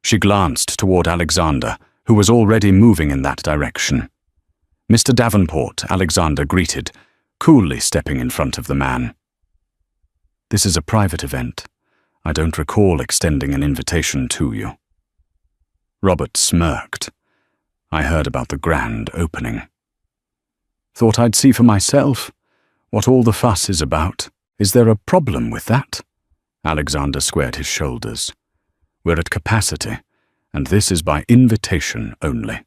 She glanced toward Alexander, who was already moving in that direction. "Mr. Davenport," Alexander greeted, coolly stepping in front of the man. "This is a private event. I don't recall extending an invitation to you." Robert smirked. "I heard about the grand opening. Thought I'd see for myself what all the fuss is about. Is there a problem with that?" Alexander squared his shoulders. "We're at capacity, and this is by invitation only.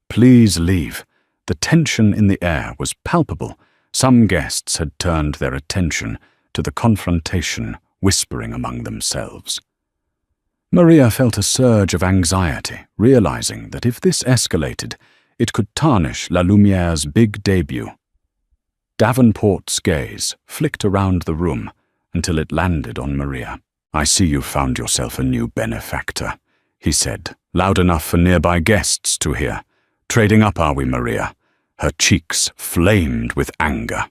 Please leave." The tension in the air was palpable. Some guests had turned their attention to the confrontation, whispering among themselves. Maria felt a surge of anxiety, realizing that if this escalated, it could tarnish La Lumiere's big debut. Davenport's gaze flicked around the room until it landed on Maria. "I see you've found yourself a new benefactor," he said, loud enough for nearby guests to hear. "Trading up, are we, Maria?" Her cheeks flamed with anger.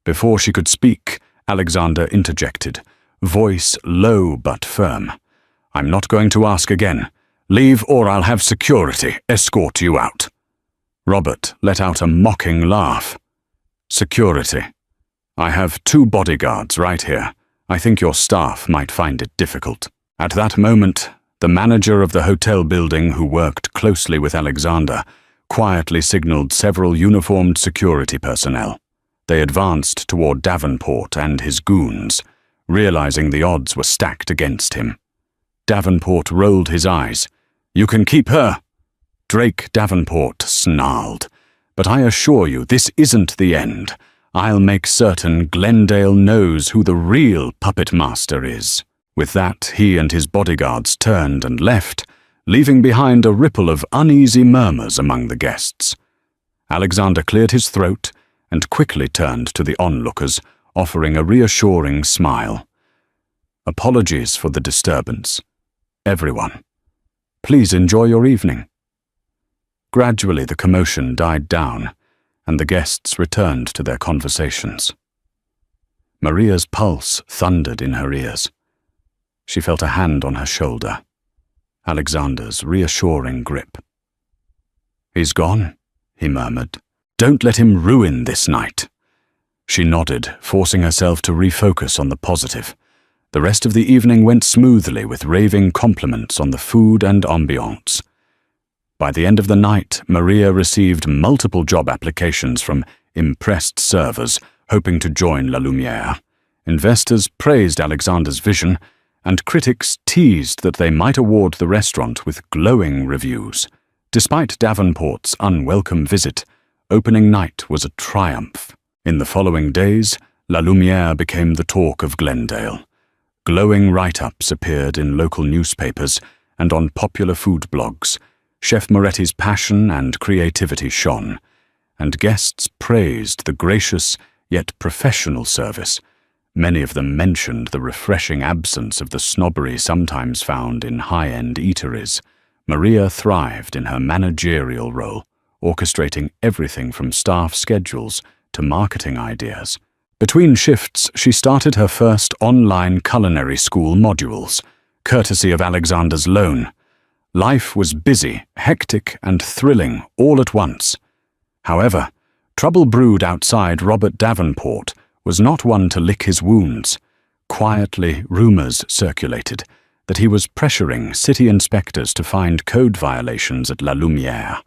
Before she could speak, Alexander interjected, voice low but firm. "I'm not going to ask again. Leave or I'll have security escort you out." Robert let out a mocking laugh. "Security? I have 2 bodyguards right here. I think your staff might find it difficult." At that moment, the manager of the hotel building, who worked closely with Alexander, quietly signaled several uniformed security personnel. They advanced toward Davenport and his goons, realizing the odds were stacked against him. Davenport rolled his eyes. "You can keep her." Drake Davenport snarled. "But I assure you, this isn't the end. I'll make certain Glendale knows who the real puppet master is." With that, he and his bodyguards turned and left, leaving behind a ripple of uneasy murmurs among the guests. Alexander cleared his throat and quickly turned to the onlookers, offering a reassuring smile. "Apologies for the disturbance. Everyone, please enjoy your evening." Gradually the commotion died down, and the guests returned to their conversations. Maria's pulse thundered in her ears. She felt a hand on her shoulder, Alexander's reassuring grip. "He's gone," he murmured. "Don't let him ruin this night." She nodded, forcing herself to refocus on the positive. The rest of the evening went smoothly, with raving compliments on the food and ambiance. By the end of the night, Maria received multiple job applications from impressed servers hoping to join La Lumiere. Investors praised Alexander's vision, and critics teased that they might award the restaurant with glowing reviews. Despite Davenport's unwelcome visit, opening night was a triumph. In the following days, La Lumière became the talk of Glendale. Glowing write-ups appeared in local newspapers and on popular food blogs. Chef Moretti's passion and creativity shone, and guests praised the gracious yet professional service. Many of them mentioned the refreshing absence of the snobbery sometimes found in high-end eateries. Maria thrived in her managerial role, orchestrating everything from staff schedules to marketing ideas. Between shifts, she started her first online culinary school modules, courtesy of Alexander's loan. Life was busy, hectic, and thrilling all at once. However, trouble brewed outside Robert Davenport was not one to lick his wounds. Quietly, rumors circulated that he was pressuring city inspectors to find code violations at La Lumière.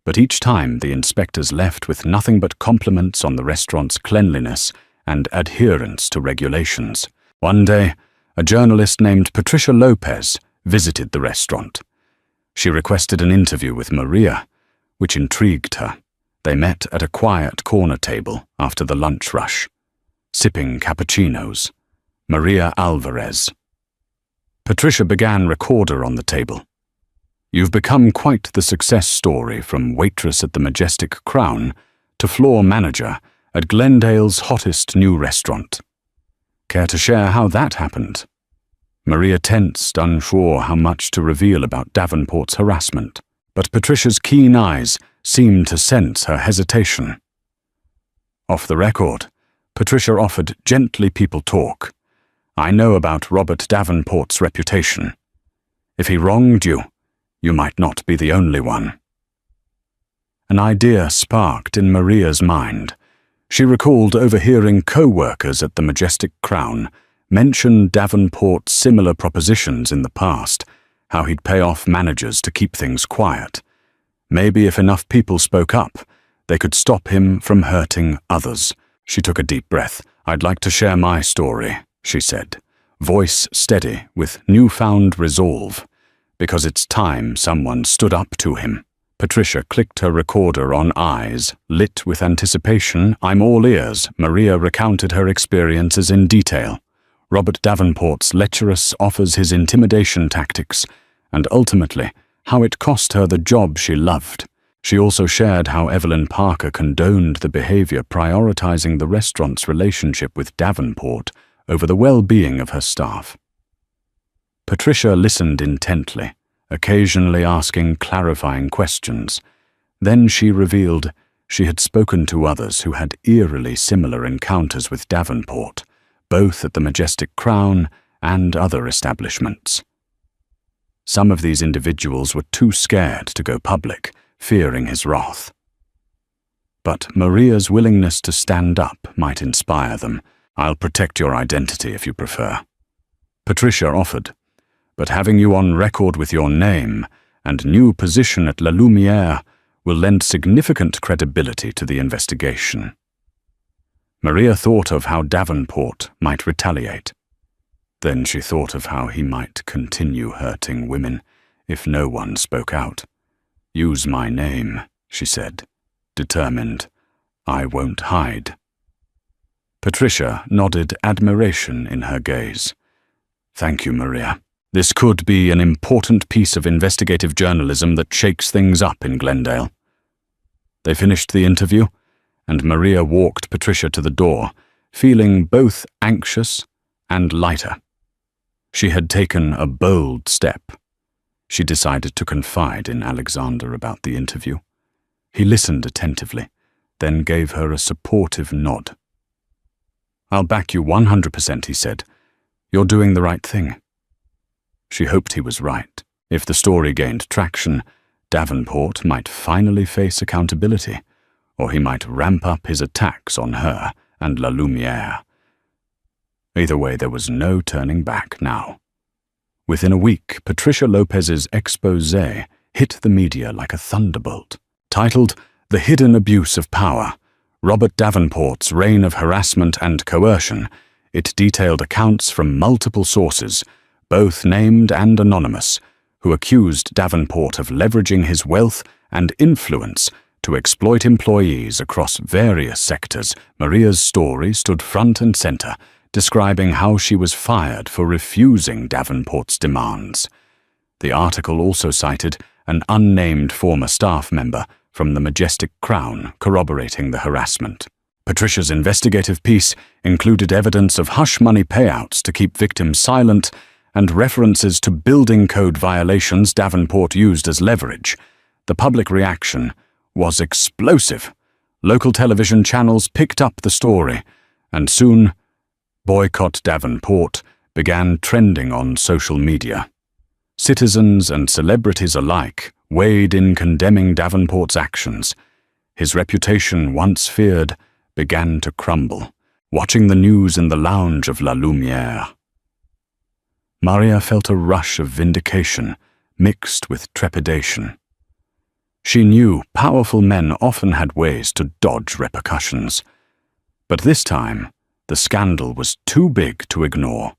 But each time the inspectors left with nothing but compliments on the restaurant's cleanliness and adherence to regulations. One day, a journalist named Patricia Lopez visited the restaurant. She requested an interview with Maria, which intrigued her. They met at a quiet corner table after the lunch rush, sipping cappuccinos. Maria Alvarez. Patricia began recorder on the table. "You've become quite the success story, from waitress at the Majestic Crown to floor manager at Glendale's hottest new restaurant. Care to share how that happened?" Maria tensed, unsure how much to reveal about Davenport's harassment, but Patricia's keen eyes seemed to sense her hesitation. Off the record, Patricia offered gently people talk. "I know about Robert Davenport's reputation. If he wronged you, you might not be the only one." An idea sparked in Maria's mind. She recalled overhearing co-workers at the Majestic Crown mention Davenport's similar propositions in the past, how he'd pay off managers to keep things quiet. Maybe if enough people spoke up, they could stop him from hurting others. She took a deep breath. "I'd like to share my story," she said, voice steady with newfound resolve, "because it's time someone stood up to him." Patricia clicked her recorder on, eyes lit with anticipation. "I'm all ears." Maria recounted her experiences in detail. Robert Davenport's lecherous offers, his intimidation tactics, and ultimately how it cost her the job she loved. She also shared how Evelyn Parker condoned the behavior, prioritizing the restaurant's relationship with Davenport over the well-being of her staff. Patricia listened intently, occasionally asking clarifying questions. Then she revealed she had spoken to others who had eerily similar encounters with Davenport, both at the Majestic Crown and other establishments. Some of these individuals were too scared to go public, fearing his wrath. But Maria's willingness to stand up might inspire them. "I'll protect your identity if you prefer," Patricia offered, "but having you on record with your name and new position at La Lumière will lend significant credibility to the investigation." Maria thought of how Davenport might retaliate. Then she thought of how he might continue hurting women if no one spoke out. "Use my name," she said, determined. "I won't hide." Patricia nodded admiration in her gaze. "Thank you, Maria. This could be an important piece of investigative journalism that shakes things up in Glendale." They finished the interview, and Maria walked Patricia to the door, feeling both anxious and lighter. She had taken a bold step. She decided to confide in Alexander about the interview. He listened attentively, then gave her a supportive nod. "I'll back you 100%, he said. "You're doing the right thing." She hoped he was right. If the story gained traction, Davenport might finally face accountability, or he might ramp up his attacks on her and La Lumière. Either way, there was no turning back now. Within a week, Patricia Lopez's exposé hit the media like a thunderbolt. Titled "The Hidden Abuse of Power, Robert Davenport's Reign of Harassment and Coercion," It detailed accounts from multiple sources, both named and anonymous, who accused Davenport of leveraging his wealth and influence to exploit employees across various sectors. Maria's story stood front and center, describing how she was fired for refusing Davenport's demands. The article also cited an unnamed former staff member from the Majestic Crown corroborating the harassment. Patricia's investigative piece included evidence of hush money payouts to keep victims silent and references to building code violations Davenport used as leverage. The public reaction was explosive. Local television channels picked up the story, and soon, Boycott Davenport began trending on social media. Citizens and celebrities alike weighed in condemning Davenport's actions. His reputation, once feared, began to crumble, watching the news in the lounge of La Lumière. Maria felt a rush of vindication mixed with trepidation. She knew powerful men often had ways to dodge repercussions, but this time the scandal was too big to ignore.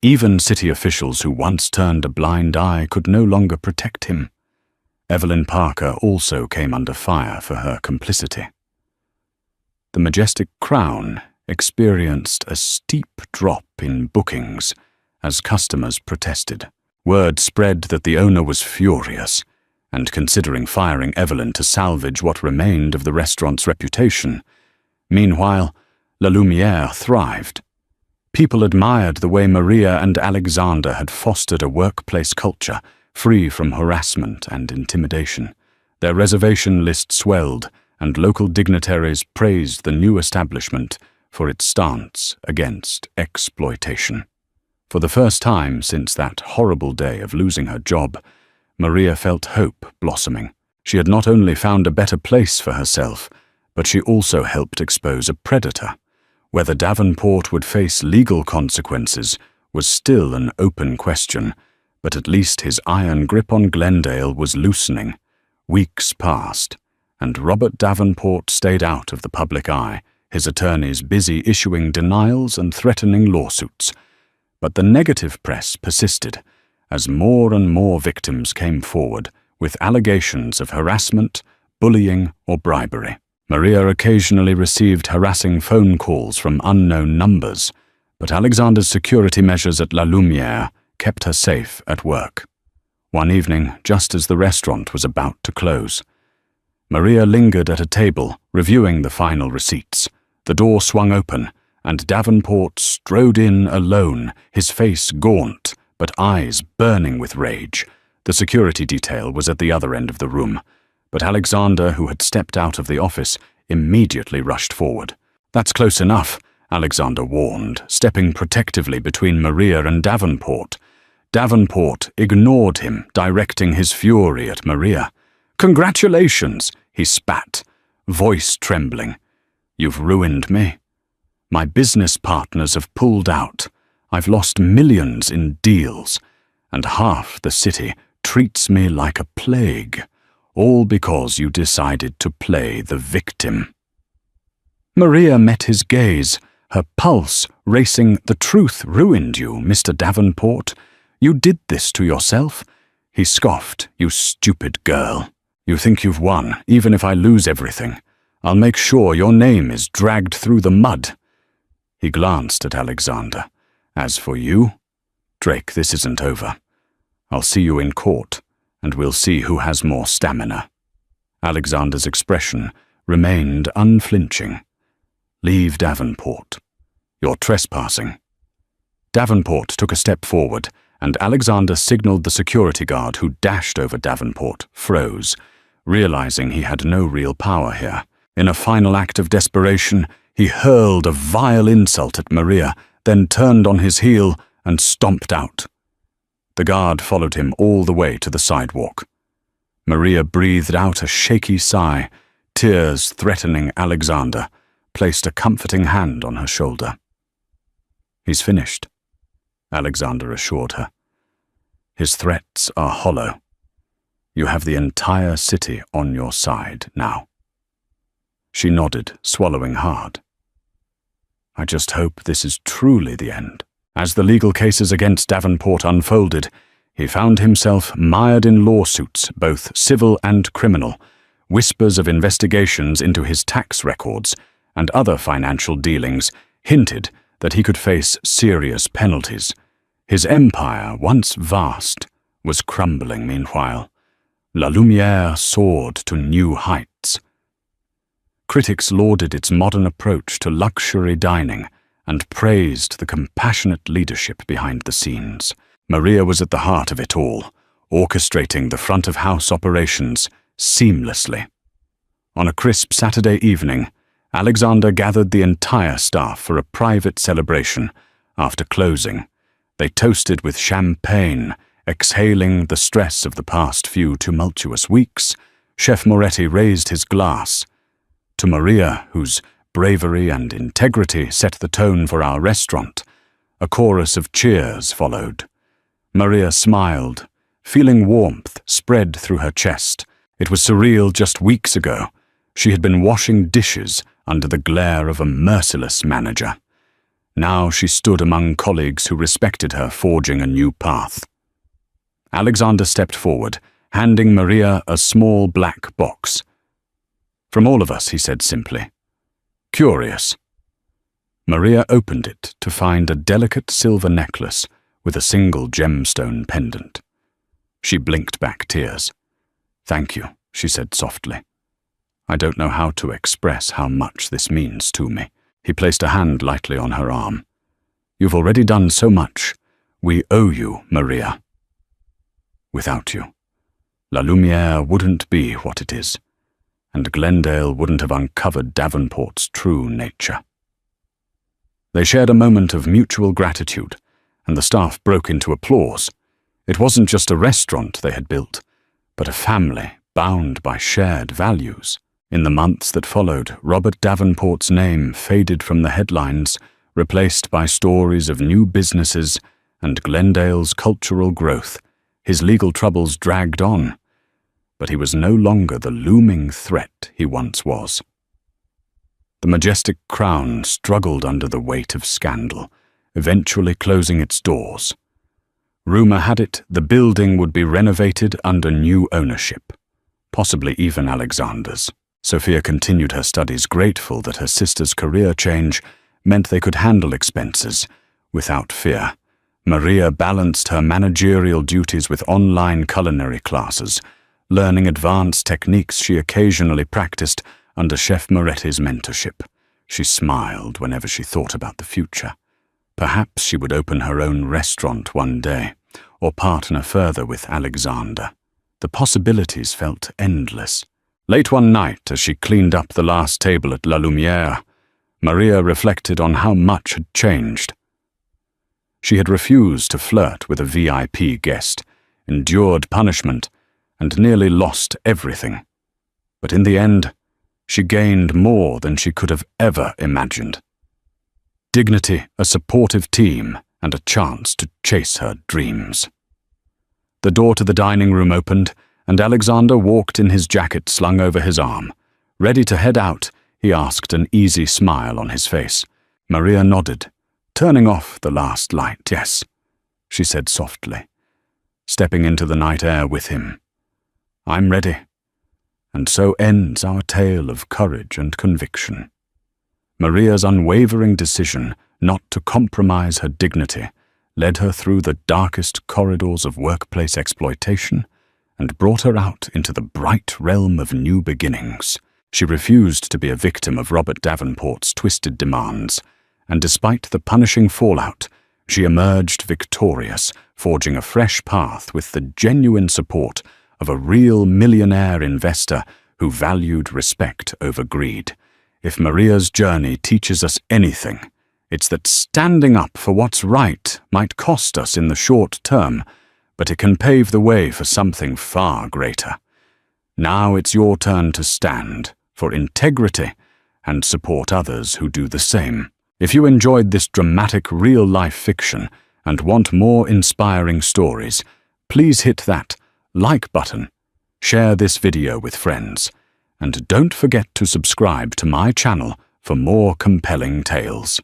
Even city officials who once turned a blind eye could no longer protect him. Evelyn Parker also came under fire for her complicity. The Majestic Crown experienced a steep drop in bookings as customers protested. Word spread that the owner was furious and considering firing Evelyn to salvage what remained of the restaurant's reputation. Meanwhile, La Lumière thrived. People admired the way Maria and Alexander had fostered a workplace culture free from harassment and intimidation. Their reservation list swelled, and local dignitaries praised the new establishment for its stance against exploitation. For the first time since that horrible day of losing her job, Maria felt hope blossoming. She had not only found a better place for herself, but she also helped expose a predator. Whether Davenport would face legal consequences was still an open question, but at least his iron grip on Glendale was loosening. Weeks passed, and Robert Davenport stayed out of the public eye, his attorneys busy issuing denials and threatening lawsuits. But the negative press persisted, as more and more victims came forward with allegations of harassment, bullying, or bribery. Maria occasionally received harassing phone calls from unknown numbers, but Alexander's security measures at La Lumière kept her safe at work. One evening, just as the restaurant was about to close, Maria lingered at a table, reviewing the final receipts. The door swung open, and Davenport strode in alone, his face gaunt, but eyes burning with rage. The security detail was at the other end of the room, but Alexander, who had stepped out of the office, immediately rushed forward. "That's close enough," Alexander warned, stepping protectively between Maria and Davenport. Davenport ignored him, directing his fury at Maria. "Congratulations," he spat, voice trembling. "You've ruined me. My business partners have pulled out. I've lost millions in deals, and half the city treats me like a plague, all because you decided to play the victim." Maria met his gaze, her pulse racing. "The truth ruined you, Mr. Davenport. You did this to yourself." He scoffed. "You stupid girl. You think you've won, even if I lose everything. I'll make sure your name is dragged through the mud." He glanced at Alexander. "As for you, Drake, this isn't over. I'll see you in court, and we'll see who has more stamina." Alexander's expression remained unflinching. "Leave Davenport. You're trespassing." Davenport took a step forward, and Alexander signaled the security guard who dashed over Davenport, froze, realizing he had no real power here. In a final act of desperation, he hurled a vile insult at Maria, then turned on his heel and stomped out. The guard followed him all the way to the sidewalk. Maria breathed out a shaky sigh, tears threatening Alexander, placed a comforting hand on her shoulder. "He's finished," Alexander assured her. "His threats are hollow. You have the entire city on your side now." She nodded, swallowing hard. I just hope this is truly the end. As the legal cases against Davenport unfolded, he found himself mired in lawsuits, both civil and criminal, whispers of investigations into his tax records and other financial dealings hinted that he could face serious penalties. His empire, once vast, was crumbling meanwhile. La Lumière soared to new heights. Critics lauded its modern approach to luxury dining and praised the compassionate leadership behind the scenes. Maria was at the heart of it all, orchestrating the front-of-house operations seamlessly. On a crisp Saturday evening, Alexander gathered the entire staff for a private celebration. After closing, they toasted with champagne, exhaling the stress of the past few tumultuous weeks. Chef Moretti raised his glass. To Maria, whose bravery and integrity set the tone for our restaurant, a chorus of cheers followed. Maria smiled, feeling warmth spread through her chest. It was surreal. Just weeks ago, she had been washing dishes under the glare of a merciless manager. Now she stood among colleagues who respected her, forging a new path. Alexander stepped forward, handing Maria a small black box. "From all of us," he said simply. "Curious." Maria opened it to find a delicate silver necklace with a single gemstone pendant. She blinked back tears. "Thank you," she said softly. "I don't know how to express how much this means to me." He placed a hand lightly on her arm. "You've already done so much. We owe you, Maria. Without you, La Lumière wouldn't be what it is, and Glendale wouldn't have uncovered Davenport's true nature." They shared a moment of mutual gratitude, and the staff broke into applause. It wasn't just a restaurant they had built, but a family bound by shared values. In the months that followed, Robert Davenport's name faded from the headlines, replaced by stories of new businesses and Glendale's cultural growth. His legal troubles dragged on, but he was no longer the looming threat he once was. The majestic crown struggled under the weight of scandal, eventually closing its doors. Rumor had it the building would be renovated under new ownership, possibly even Alexander's. Sophia continued her studies, grateful that her sister's career change meant they could handle expenses without fear. Maria balanced her managerial duties with online culinary classes, learning advanced techniques she occasionally practiced under Chef Moretti's mentorship. She smiled whenever she thought about the future. Perhaps she would open her own restaurant one day, or partner further with Alexander. The possibilities felt endless. Late one night, as she cleaned up the last table at La Lumière, Maria reflected on how much had changed. She had refused to flirt with a VIP guest, endured punishment, and nearly lost everything. But in the end, she gained more than she could have ever imagined. Dignity, a supportive team, and a chance to chase her dreams. The door to the dining room opened, and Alexander walked in his jacket slung over his arm. Ready to head out, he asked, an easy smile on his face. Maria nodded, turning off the last light. "Yes," she said softly, stepping into the night air with him. "I'm ready." And so ends our tale of courage and conviction. Maria's unwavering decision not to compromise her dignity led her through the darkest corridors of workplace exploitation and brought her out into the bright realm of new beginnings. She refused to be a victim of Robert Davenport's twisted demands, and despite the punishing fallout, she emerged victorious, forging a fresh path with the genuine support of a real millionaire investor who valued respect over greed. If Maria's journey teaches us anything, it's that standing up for what's right might cost us in the short term, but it can pave the way for something far greater. Now it's your turn to stand for integrity and support others who do the same. If you enjoyed this dramatic real-life fiction and want more inspiring stories, please hit that like button, share this video with friends, and don't forget to subscribe to my channel for more compelling tales.